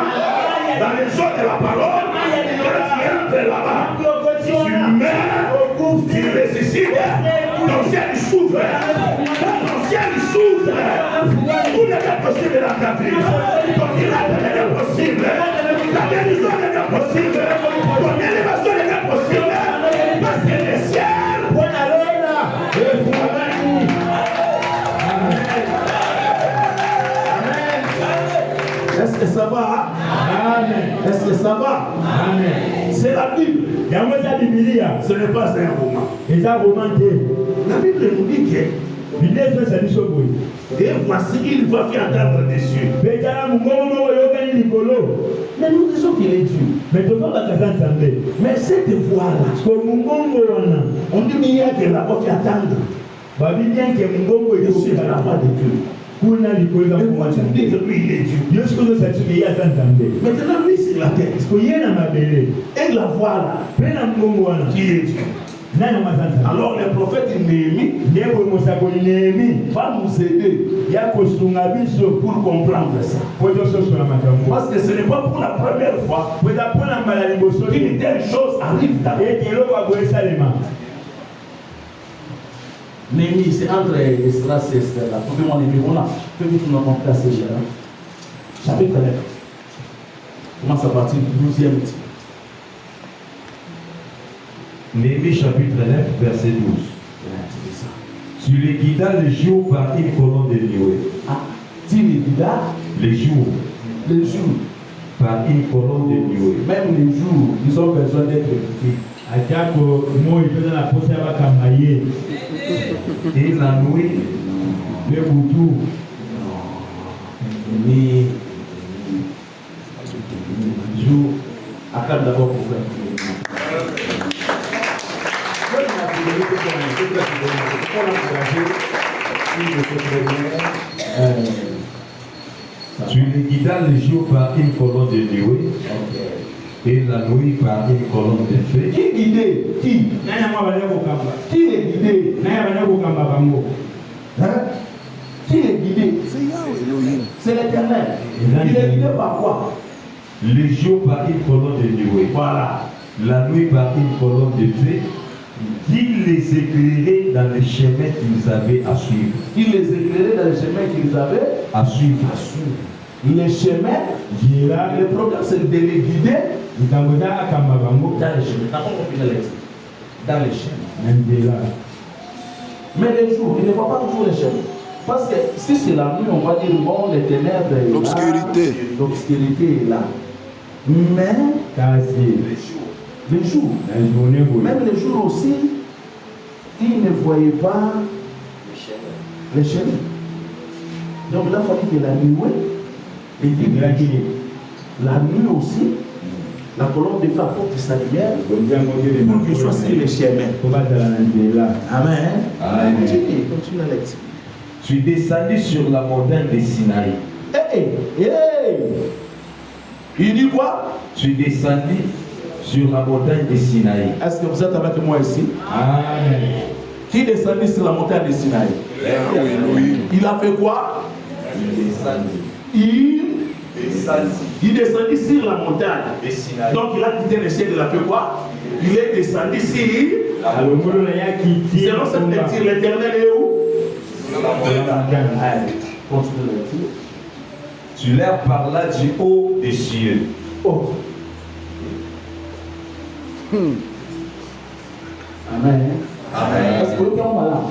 dans les eaux de la parole, quand tu entres là-bas, ressuscite, ton ciel il s'ouvre. Ton ciel il s'ouvre. Tout devient possible dans ta vie. Ton miracle devient possible. La guérison devient possible. Ton élévation devient possible. Parce que le ciel. Est-ce que ça va? Amen. Est-ce que ça va? Amen. C'est la Bible. Ce n'est pas un roman. La Bible nous dit que et voici il va faire entendre des cieux. Mais nous disons qu'il est Dieu. Mais cette voix-là, on dit qu'il y a que la voix qui attendre. Je suis dans la voix de Dieu. Et moi, tu me dis que lui, il est Dieu. Maintenant, lui, c'est la tête. Et la voix là, qui est Dieu. Alors, le prophète Néhémie va nous aider pour comprendre ça. Parce que ce n'est pas pour la première fois qu'une telle chose arrive dans Néhémie, c'est entre Esdras et Esther là. Trouvez-moi les numéros là. Fais-moi tout notre place là. Chapitre 9. Commence à partir du 12e. Néhémie chapitre 9, verset 12. Tu les guidas les jours par une colonne de nuée. Ah, tu les guidas les jours. Les jours. Par une colonne de nuée. Même les jours, ils ont besoin d'être guidés. Et la nuit, le boutou. Mais jour, accorde d'abord pour faire. Tu les guidas les jours par une colonne de nuée. Et la nuit par une colonne de feu. Qui guidait? Qui? Qui les guidait? Hein? Qui les guidait? C'est l'Éternel. Il est guidé par quoi? Les jours par une colonne de nuée. Voilà. La nuit par une colonne de feu. Qui les éclairait dans les chemins qu'ils avaient à suivre. Qui les éclairait dans les chemins qu'ils avaient à suivre. Les chemins, le problème c'est de les guider dans les chemins. Dans les chemins. Mais les jours, il ne voit pas toujours les chemins. Parce que si c'est la nuit, on va dire bon, les ténèbres est l'obscurité. L'obscurité est là. Mais les jours, même les jours aussi, ils ne voyaient pas les chemins. Donc il a fallu que la nuit, et dit la nuit aussi, la colonne de feu apporte sa lumière pour qu'il soit sur les chemins. Amen. Amen. Continue la lecture. Tu es descendu sur la montagne de Sinaï. Il dit quoi? Tu es descendu sur la montagne de Sinaï. Est-ce que vous êtes avec moi ici? Amen. Qui est descendu sur la montagne de Sinaï? Il a fait quoi? Il descendit sur la montagne de Sinaï. Donc il a quitté le ciel, il a fait quoi? Il est descendu sur. Selon cette lecture, l'Éternel est où? Continue la lecture. Tu leur parlas du haut des cieux. Oh. Amen. Amen. Est-ce que vous êtes malade?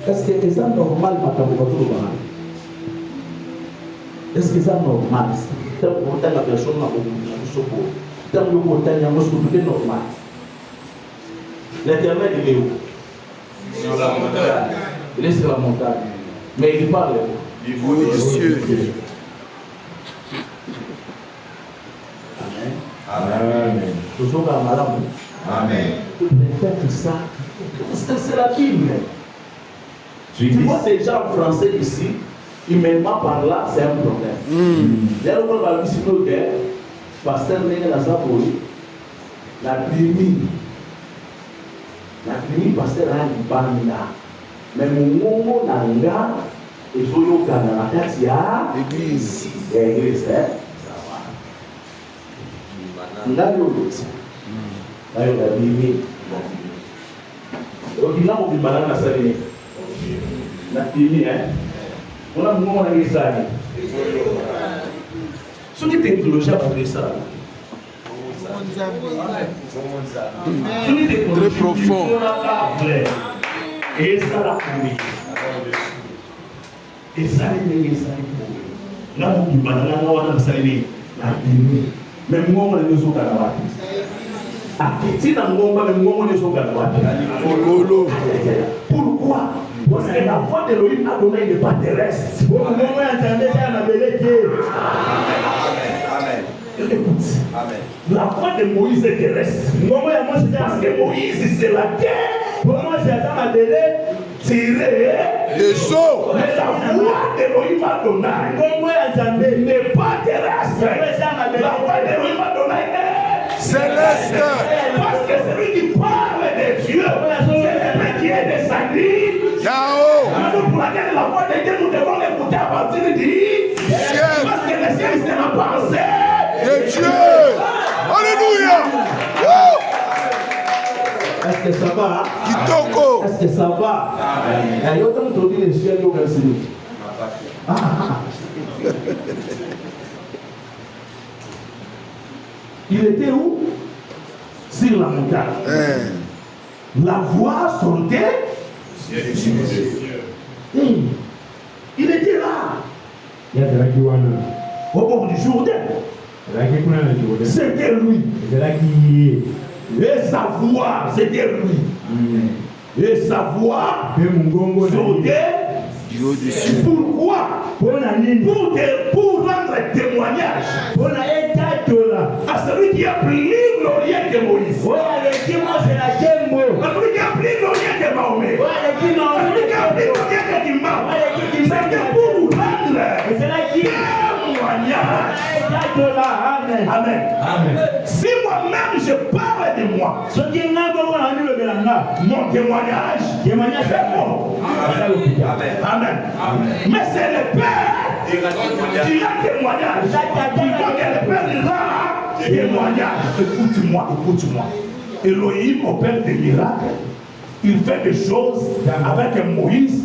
Est-ce que c'est normal? Est-ce que c'est normal? C'est la personne qui a normal. L'Éternel, il est où? Sur la montagne. Il est sur la montagne. Mais il parle. Il vaut les cieux. Amen. Amen. Toujours à malade. Amen. Peut-être ça. C'est la Bible. Tu vois ces gens français ici, humainement par là, c'est un problème. Il y a le monde va dire que pasteur Néné la Zapoli, la nuit, pasteur a une bande. Mais mon mot n'a et Zoyo Gana, la Katia, Église. Église, ça va. Là, il y a la Bible. il a oublié malade à saluer. La fille, hein. On a beaucoup de ça. Ce qui est technologie à faire ça. Très profond. Et ça la famille. Et ça les là où il va dans la salle mais moi on est sur Canada. À petit dans mon même moi on est sur Canada. Pourquoi? Parce que la voix de Elohim a donné des pas terrestres. Écoute, la voix de Moïse est terrestre. Parce que Moïse c'est la terre. Pour moi c'est un tiré des eaux. Mais la voix d'Elohim Adonai n'est pas terrestre. La voix d'Elohim Adonai est céleste. Parce que celui qui parle de Dieu, c'est le qui est descendu. Yahoo. Pour laquelle la voix de Dieu, nous devons l'écouter à partir du ciel. Parce que le ciel, c'est la pensée de Dieu. Alléluia. Est-ce que ça va? Kitoko. Est-ce que ça va? Il y a autant de les ciels au verset. Il était où? Sur la montagne. La voix sortait. Il était là. Au bord du Jourdain. C'était lui. Et sa voix, c'était lui. Et sa voix sortait. Pourquoi? Pour rendre témoignage à celui qui a plus glorieux que Moïse. À celui qui a plus glorieux que Mahomet. À celui qui a plus glorieux que Dimam. C'était pour rendre témoignage. Amen. Si moi-même je parle de moi, mon témoignage est bon. Amen. Mais c'est le Père qui a témoignage. Il faut que le Père dira témoignage. Écoute-moi. Elohim opère des miracles. Il fait des choses avec Moïse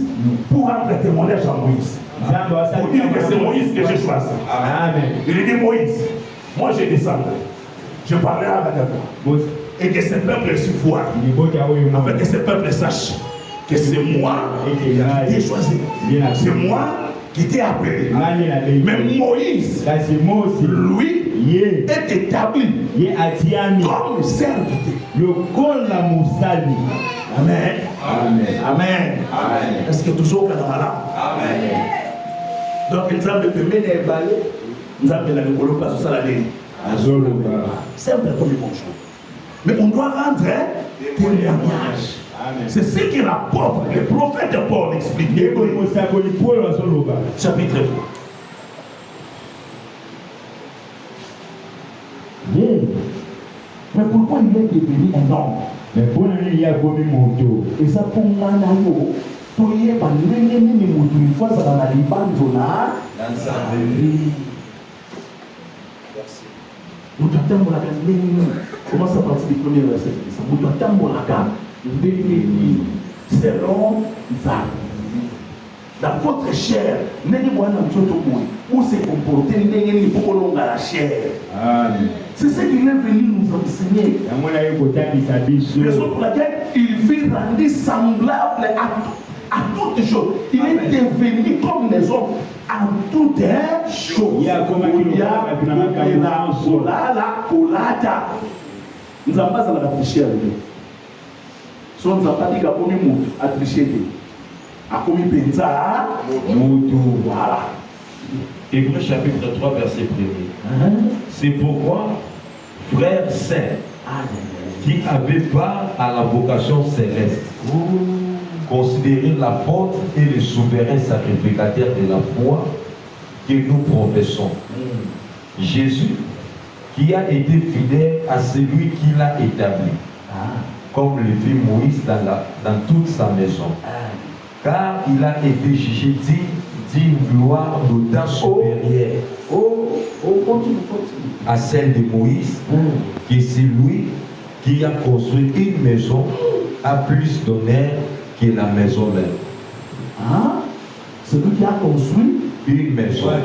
pour rendre témoignage à Moïse. Pour dire que c'est Moïse que j'ai choisi. Il dit Moïse, moi je descendrai. Je parlerai avec toi. Et que ce peuple se voit. Afin que ce peuple sache que c'est moi qui t'ai choisi. C'est moi qui t'ai appelé. Mais Moïse, lui, est établi comme serviteur. Amen. Est-ce que toujours au Canada? Amen. Donc, nous avons permis de balayer. Nous avons permis de colocar sur la ligne. C'est un peu comme le bonjour. Mais on doit rendre témoignage. C'est ce que l'apôtre, le prophète Paul explique. Chapitre 3. Mais pourquoi il est devenu un homme? Et ça pour moi, pour y aller, il faut que la nous t'attendons la comment ça partit du premier verset? Nous t'attendons la selon ça. Dans votre chair, où se comporter, la chair. C'est ce qu'il est venu nous enseigner. Raison pour laquelle il fut rendu semblable à toutes choses. Il est devenu comme les hommes en toutes choses. Nous n'avons pas à tricher avec lui. Si on nous a pas dit qu'à commis moutou, à tricher, à commis penza, moutou, voilà. Hébreux chapitre 3, verset 1er. C'est pourquoi, frères saints, qui avaient part à la vocation céleste, considérez l'apôtre et le souverain sacrificateur de la foi que nous professons. Jésus, qui a été fidèle à celui qui l'a établi, comme le fit Moïse dans toute sa maison. Car il a été jugé d'une gloire d'autant supérieure à celle de Moïse, que c'est lui qui a construit une maison a plus d'honneur que la maison même. Hein? Celui qui a construit Une maison a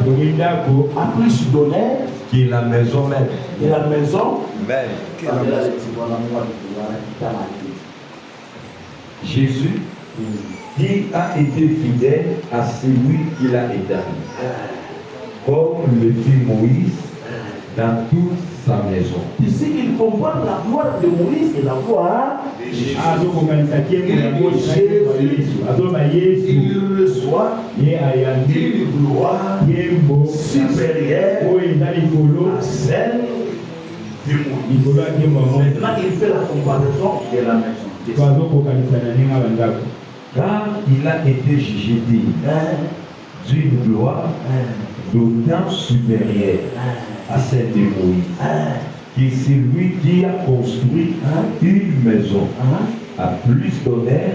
plus d'honneur que la maison même. que la maison. Jésus, qui a été fidèle à celui qu'il a établi, comme le fit Moïse dans toute sa maison. Ici, il comprend la gloire de Moïse et la gloire de Jésus. Il reçoit une gloire supérieure à celle de Moïse. Maintenant, il fait la comparaison de la maison. Car il a été jugé digne d'une gloire d'autant supérieure à celle de Moïse, que celui qui a construit une maison a plus d'honneur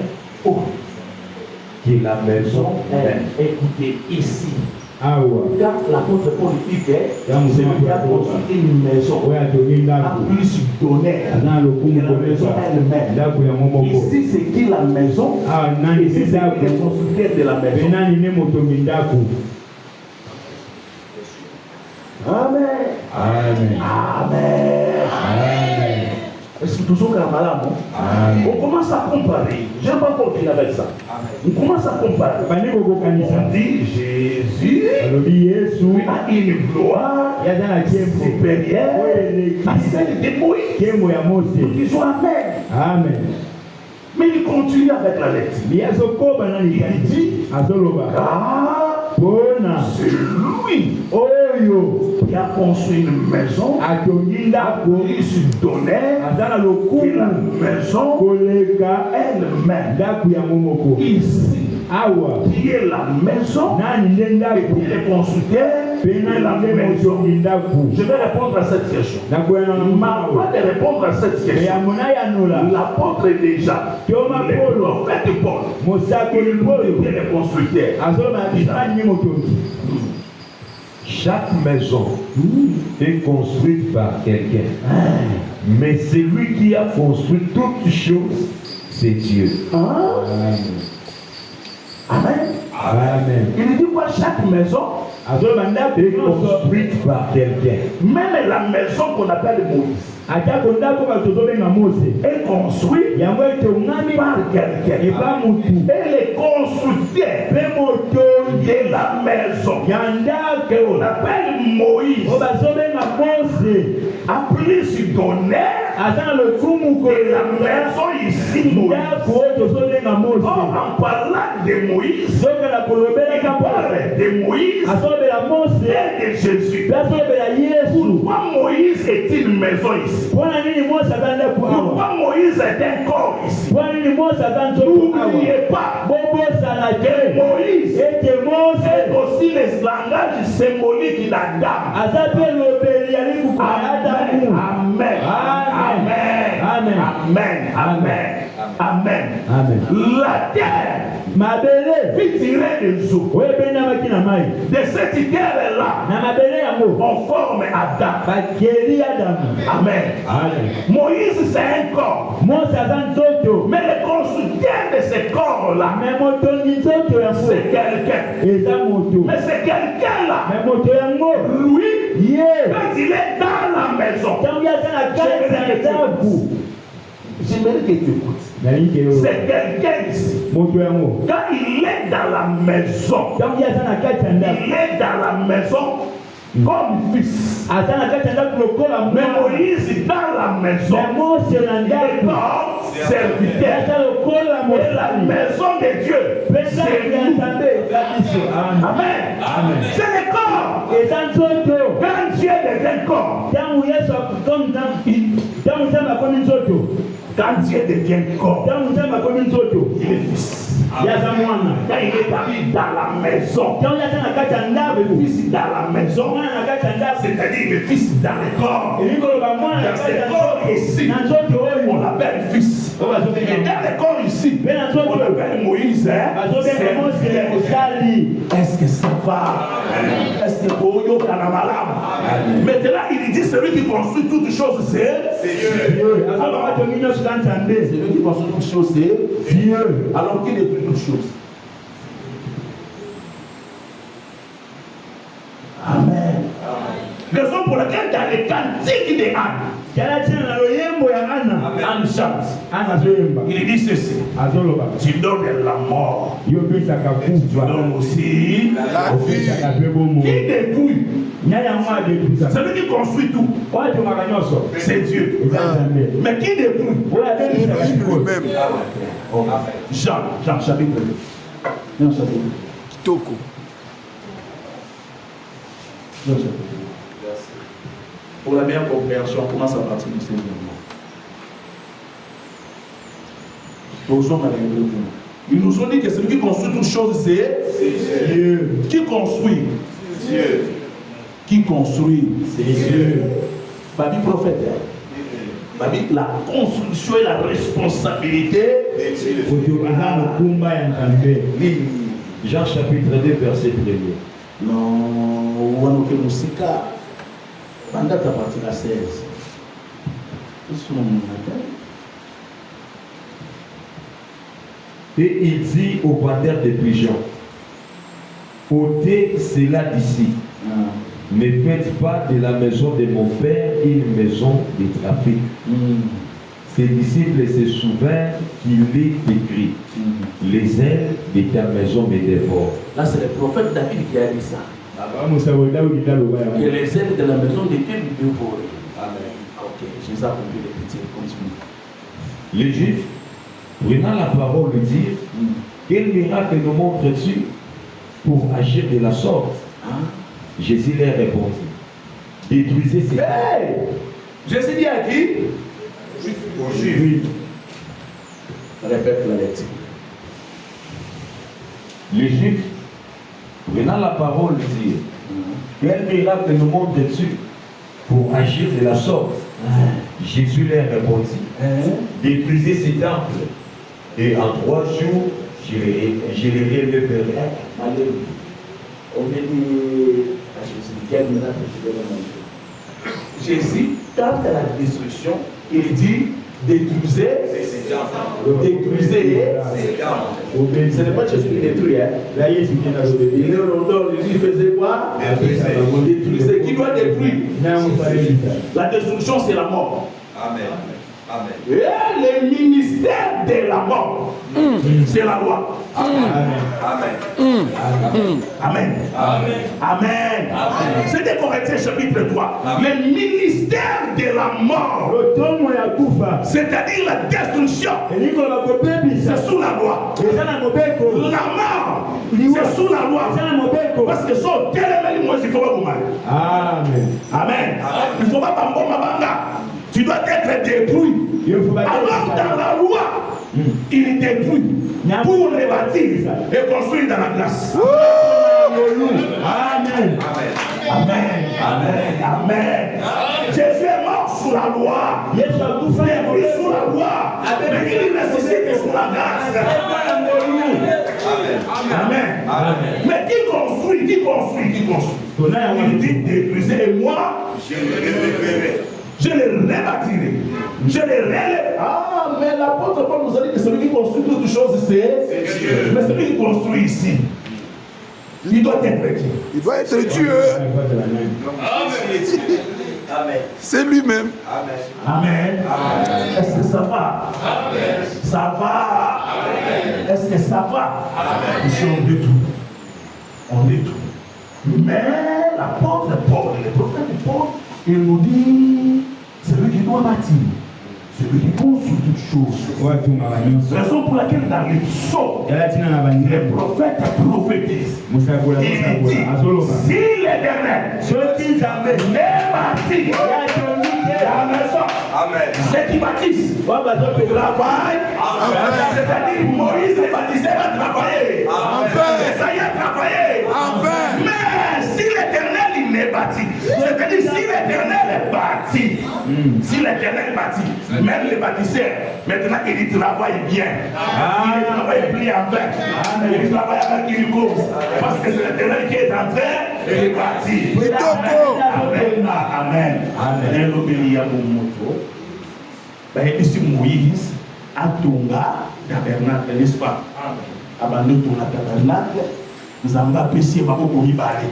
que la maison même. Écoutez, ici, quand l'apôtre Paul dit que celui qui a construit une maison a plus d'honneur que la maison elle-même. Ici, c'est qui la maison? Ici, c'est qui le constructeur de la maison? Amen. Amen. Amen. Amen. Est-ce que toujours Karamala, Amen. on commence à comparer. Je n'ai pas continuer avec ça. On commence à comparer. On dit Jésus a une gloire supérieure à celle de Moïse. Ils sont amen. Amen. Mais il continue avec la lecture. Il dit car c'est lui qui a construit une maison a plus d'honneur que la maison elle-même. Ici, qui est la maison et puis les constructeurs de la maison. Je vais répondre à cette question. Avant de répondre à cette question, l'apôtre déjà, le prophète Paul, il était le constructeur. Chaque maison est construite par quelqu'un. Mais celui qui a construit toutes choses, c'est Dieu. Amen. Amen. Il dit quoi? Chaque maison est construite par quelqu'un. même la maison qu'on appelle Moïse est construite par quelqu'un. Et les constructeurs de la maison qu'on appelle Moïse a plus d'honneur que la maison ici Moïse. En parlant de Moïse, il parle de Moïse et de Jésus. Pourquoi Moïse est une maison ici? Pourquoi Moïse est un corps ici? N'oubliez pas que Moïse est aussi le langage symbolique d'Adam. Amen. Amen. Amen. Amen. Amen. La terre fit tirer des eaux. De cette terre-là, on forme Adam. Amen. Moïse, c'est un corps. Mais le constructeur de ce corps-là, c'est quelqu'un. Mais c'est quelqu'un-là. Lui, quand il est dans la maison, j'aimerais que tu écoutes. C'est quelqu'un ici. Quand il est dans la maison, il est dans la maison comme fils. Mais Moïse dans la maison, il est comme serviteur. Et la maison de Dieu, c'est nous. Amen. C'est le corps. Quand Dieu devient corps, quand Dieu devient corps, il est fils. Quand il est habillé dans la maison, le fils dans la maison, c'est-à-dire le fils dans le corps. Dans ce corps ici, on l'appelle fils. Et dans le corps ici, on l'appelle Moïse. Est-ce que ça va? Est-ce que Boyo Kanamalam? Maintenant, il dit celui qui construit toutes choses, c'est Dieu. Celui qui construit toutes choses, c'est Dieu. Alors qui détruit toutes choses? Amen. Raison pour laquelle dans les cantiques de Anne chante. Il dit ceci. Tu donnes la mort. Tu donnes aussi La vie. qui détruit. Celui qui construit tout, c'est Dieu. Mais qui détruit? Lui-même. Jean chapitre 2. Toko. Pour la meilleure compréhension, on commence à partir du Seigneur. Ils nous ont dit que celui qui construit toutes choses, c'est Dieu. Qui construit? Dieu. Qui construit? C'est Dieu. Babi prophète. Babi, la construction et la responsabilité de Dieu. Jean chapitre 2, verset 1er. Non, on a musika. Pendant ta partie la 16. Et il dit au vendeur de pigeons, ôtez cela d'ici. Ne faites pas de la maison de mon père une maison de trafic. Ses disciples se souvinrent qu'il est écrit, les ailes de ta maison me dévorent. Là, c'est le prophète David qui a dit ça. Que les ailes de la maison de Dieu lui dévorent. Amen. Ok, Jésus a compris les pitiés. Continue. Les Juifs, prenant la parole, lui dirent, quel miracle nous montres-tu pour agir de la sorte? Jésus leur répondit, détruisez ces Hey! Jésus dit à qui? Aux Juifs. Répète la lecture. Les Juifs, prenant la parole, lui dirent, quel miracle nous montres-tu pour agir de la sorte? Jésus leur répondit, détruisez ces temples, et en 3 jours, je les relèverai. On vient dire à Jésus, quel miracle tu veux montrer? Jésus, dans la destruction, il dit, détruisez ces temples. Détruisez ces temples. Ce n'est pas Jésus qui détruit. Il faisait quoi? Détruisez. Qui doit détruire? La destruction, c'est la mort. Amen. Amen. Et le ministère de la mort, c'est la loi. Amen. Amen. Amen. C'est des Corinthiens chapitre 3. Le ministère de la mort, c'est-à-dire la destruction, c'est sous la loi. La mort, c'est sous la loi. Parce que son tel il faut pas mal. Amen. Il ne faut pas banga. Tu dois être détruit. Alors dans la loi, il est détruit pour les bâtir et construire dans la glace. Amen. Amen. Jésus est mort sous la loi. Il est pris sous la loi. Mais il ressuscite sous la grâce. Amen. Mais qui construit? Il dit détruisez et moi, je le rebâtirai. Je les relève. Ah, mais l'apôtre Paul nous a dit que celui qui construit toutes choses, c'est Dieu. Mais celui qui construit ici, il doit être Dieu. Il doit être Dieu. Amen. C'est lui-même. Amen. Est-ce que ça va? Ça va? Est-ce que ça va? Ici, on détruit. Mais l'apôtre Paul, le prophète Paul, il nous dit, celui qui doit bâtir, celui qui construit toutes choses. Raison pour laquelle dans les psaumes, les prophètes prophétisent. Il dit, si l'Éternel n'est bâti la maison, ceux qui bâtissent travaillent, c'est-à-dire Moïse les bâtissait va travailler, Esaïe a travaillé, mais si l'Éternel il n'est bâti, c'est-à-dire si l'Éternel est bâti, même les bâtisseurs, maintenant ils travaillent bien, ils travaillent bien avec, ils travaillent avec une cause, parce que c'est l'Éternel qui est en train de bâtir. Amen. ici Moïse a tonga tabernacle, n'est-ce pas? Abandon tonga tabernacle, nous avons apprécié beaucoup de mibale.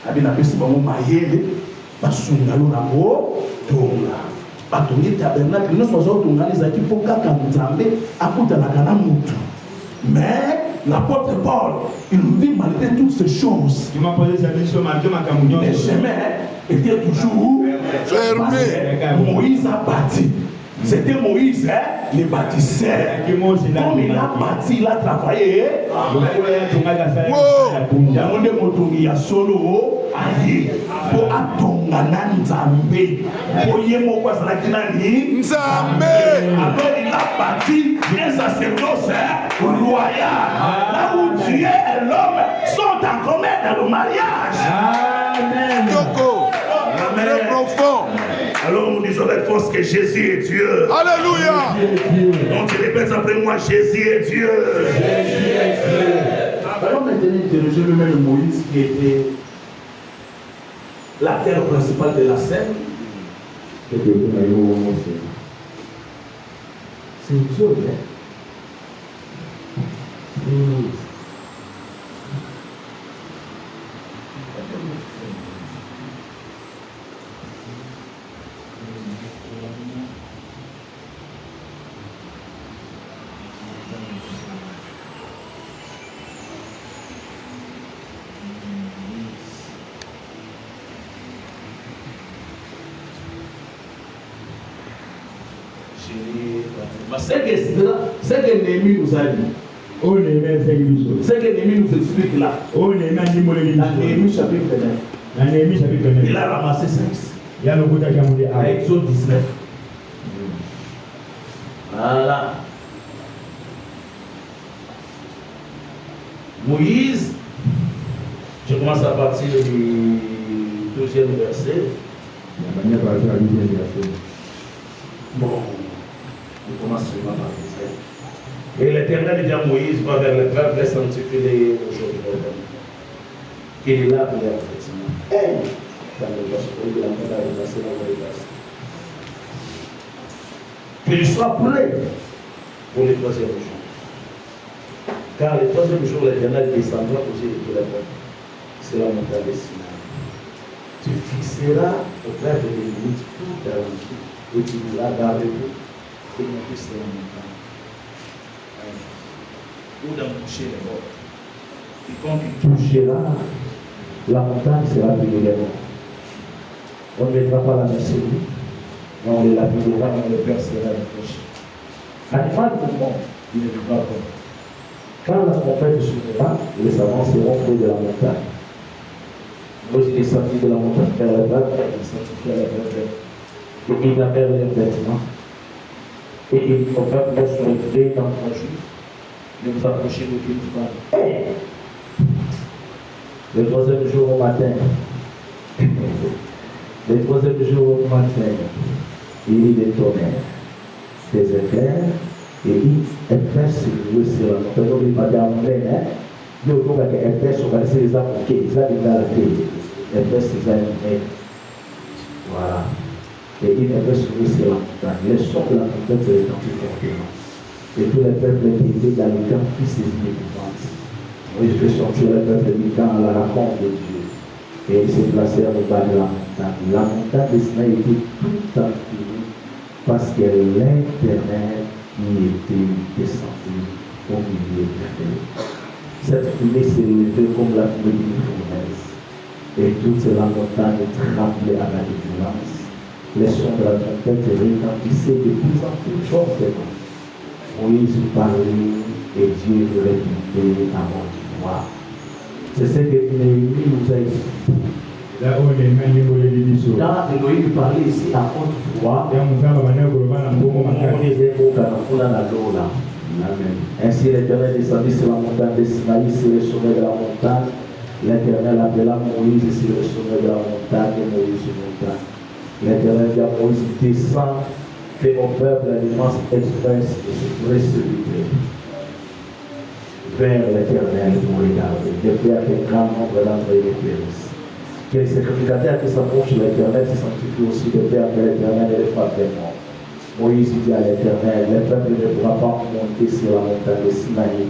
Abin apprécié beaucoup mayele, basunga lo nango tonga. Batongi tabernacle, nous sommes tonga les acquis pour kaka nzambe akuta na kana mutu. Mais l'apôtre Paul, il nous dit malgré toutes ces choses, les chemins étaient toujours fermés. Moïse a bâti. C'était Moïse, le bâtisseur. Comme il a bâti, il a travaillé. Il a solo pour atonga Nzambe. Pour yemo Nzambe. Alors il a bâti un sacerdoce royal. Là où Dieu et l'homme sont en commun dans le mariage. Amen. Très profond. Alors nous disons avec force que Jésus est Dieu. Alléluia. Donc tu répètes après moi, Jésus est Dieu. Jésus est Dieu. Alors maintenant, interroger le même Moïse qui était la terre principale de la scène. C'est Dieu, hein? C'est que Néhémie nous a dit. C'est que Néhémie nous explique là. Dans Néhémie chapitre 9. Il a ramassé 5. À Exode 19. Voilà. Moïse, je commence à partir du 2e verset. Bon. Il commence par la. Et l'Éternel dit à Moïse, va vers le peuple et sanctifie les jours. Qu'il est là pour les effectivement. Dans le gospel de la main qu'il soit prêt pour le 3e jour. Car le 3e jour, l'Éternel descendra aux yeux de tous les peuples. C'est la montagne de Sinaï. Tu fixeras au peuple des limites tout à l'entour et tu diras gardez-vous. Et mon fils de la montagne. Ou d'en toucher les bords. Et quand tu toucheras, la montagne sera brûlée. On ne mettra pas la main sur lui, mais on la brûlera, on le percera la flèche. Animal du monde, il ne vivra pas. Quand la tempête souverain, les savants seront près de la montagne. Moïse est sorti de la montagne vers la vague, il est sorti vers la vague. Et il a perdu les vêtements. Et il ne faut pas que sur le gré dans ton juif, ne vous approchez d'aucune femme. Le 3e jour au matin, le 3e jour au matin, il y a des tonnerres, des éclairs, et il éclaire sur le ciel. On ne peut pas dire en anglais, hein? Il y a des éclairs sur les arbres, ils ont des éclairs sur les arbres. Voilà. Et il est sur le ciel. Les sons de la montagne se retentissent fortement. Et tous les peuples qui étaient dans le camp furent saisis d'épouvantes. Oui, je vais sortir les peuples du camp à la rencontre de Dieu. Et ils se placèrent au bas de la montagne. La montagne de Sinaï était tout enfinie parce que l'Éternel y était descendu au milieu du feu. Cette fumée s'est levée comme la fumée d'une fournaise. Et toute la montagne tremblait à la violence. Les sons de la trompette retentissaient de plus en plus fortement. Moïse parlait et Dieu répondait à mon voix. C'est ce que Néhémie nous a expliqué. Quand Elohim parlait ici à haute voix, on disait Amen. Ainsi l'Éternel descendit sur la montagne de Sinaï, sur le sommet de la montagne. L'Éternel appela Moïse sur le sommet de la montagne et Moïse monta. L'Éternel dit à Moïse, descends, fais au peuple la défense expresse et se précipiter vers l'Éternel pour regarder. Depuis à quel grand nombre d'entre eux périssent. Que les sacrificateurs qui s'approchent de l'Éternel se sanctifient aussi depuis à l'Éternel et les frappes des morts. Moïse dit à l'Éternel, le peuple ne pourra pas monter sur la montagne de Sinaï,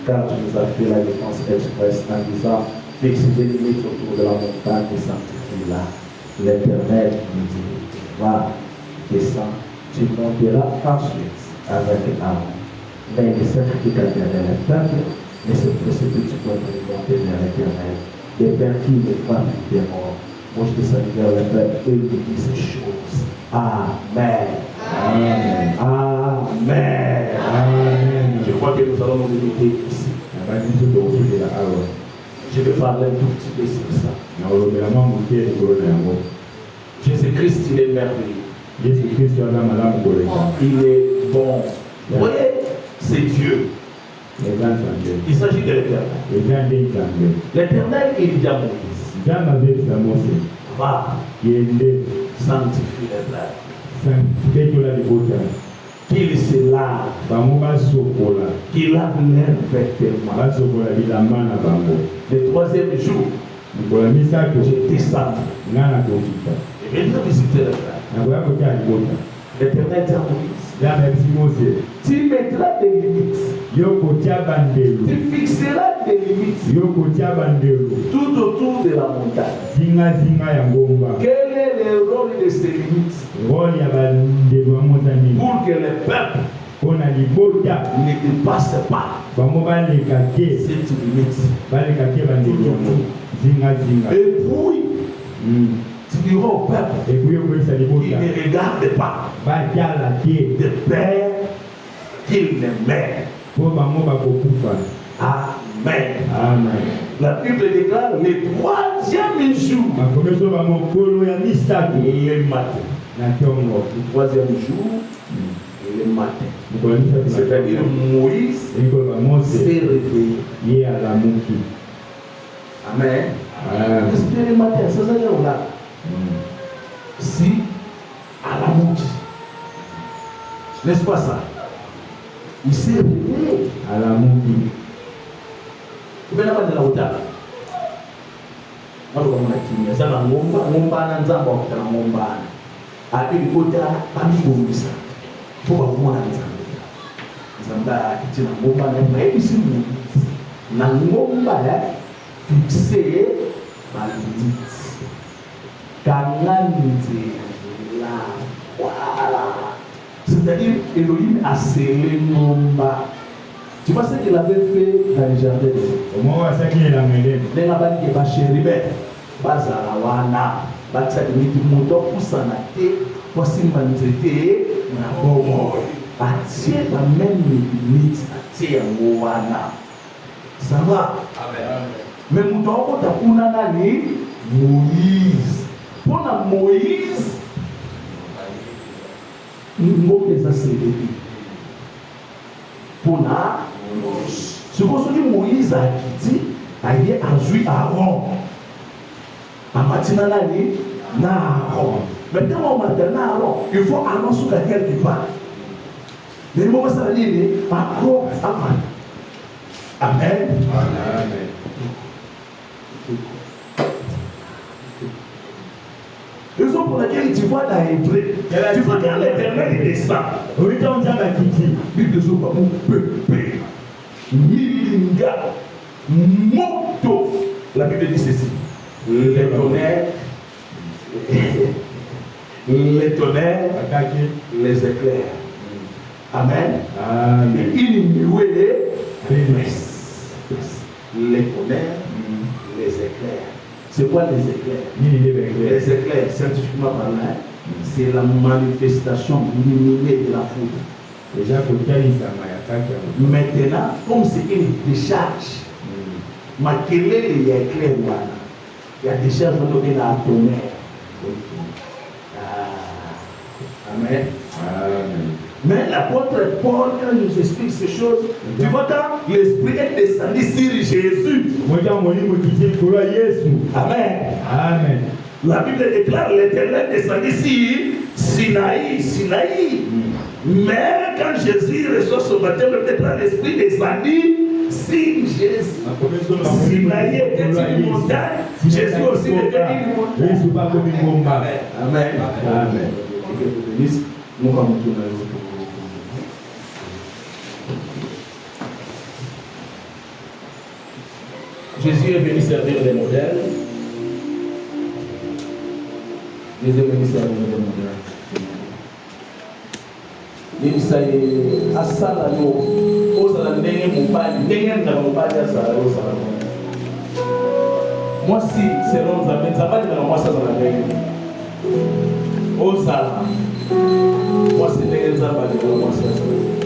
car tu nous as fait la défense express en disant, fixe des limites autour de la montagne et sanctifie-la. L'Éternel nous dit, va, descends, tu monteras ensuite avec Aaron. Mais les sacrificateurs de le peuple ne se précipitent pas pour monter vers l'Éternel. Les pères qui ne frappent des morts. Moi je descends vers le peuple et il dit ces choses. Amen. Amen. Amen. Amen. Je crois que nous allons nous limiter ici. Je vais parler un tout petit peu sur ça. Jésus-Christ, il est merveilleux. Il est bon. Vous voyez, c'est Dieu. Il s'agit de l'Éternel. L'Éternel, il dit à Moïse, va, sanctifie les plats. Qu'il se lave, qu'il lave leurs vêtements. Le troisième jour, je descends. Et je vais visiter le plat. L'Éternel dit à Moïse, tu mettras des limites. Tu fixeras des limites tout autour de la montagne. Quel est le rôle de ces limites? Pour que le peuple ne dépasse pas cette limite. Et puis, tu diras au peuple, il ne regarde pas de père qu'il n'aimait. Amen. Amen. La Bible déclare le troisième jour. Le matin. Le troisième jour, le matin. C'est-à-dire Moïse s'est réveillé. Amen. C'était le matin, ça c'est là. Si à la mouki. N'est-ce pas ça? Il s'est réveillé à la mouki. Vous venez de la hauteur. Nous avons dit que nous avons c'est-à-dire Elohim a scellé Nomba. Tu vois ce qu'il avait fait dans le jardin de Dieu. Les Nabali qui va chérir, Bazarawana, Batsadimiti Moto, Poussanate, Possimbanzete, Nabomo. Atie la même limite, Atie Moana. Ça va? Amen. Mais Moutoko Tapuna Nani, Moïse. Pour Moïse, nous les accélérer. Pour ce qu'on se dit, Moïse a quitté, a joué Aaron. A matin, Aaron. Maintenant, on matin, Aaron, il faut annoncer quelqu'un qui va. Mais le moment où ça dit, Aaron, Amen. Amen. Amen. Raison pour laquelle tu vois dans Hébreu, tu vois quand l'Éternel descend. Bible Zoba, mon peuple, Milinga, Moto. La Bible dit ceci. Les tonnerres, les éclairs. Amen. Amen. Il les tonnerres, les éclairs. C'est quoi les éclairs? Les éclairs, scientifiquement parlant, c'est la manifestation lumineuse de la foudre. Maintenant, comme c'est une décharge, ma kelele il y a éclair, il y a décharge dans la tonnerre. Amen. Amen. Mais l'apôtre Paul, quand il nous explique ces choses, tu vois quand l'Esprit est descendu sur Jésus. Amen. Amen. La Bible déclare l'Éternel descendu sur Sinaï. Mais quand Jésus reçoit son baptême, peut-être l'Esprit descendu sur Jésus. Sinaï était une montagne. Jésus aussi était une montagne. Amen. Amen. Nous allons tourner autour. Jésus est venu servir des modèles. Jésus est venu servir des modèles. Il s'est asala yo ozala ndenge mobali ndenge ndaka mobali asala ozala mwasi selon nzambe nzambe alingaka mwasi azala ndenge ozala mwasi ndenge nzambe alingaka mwasi azala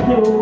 you.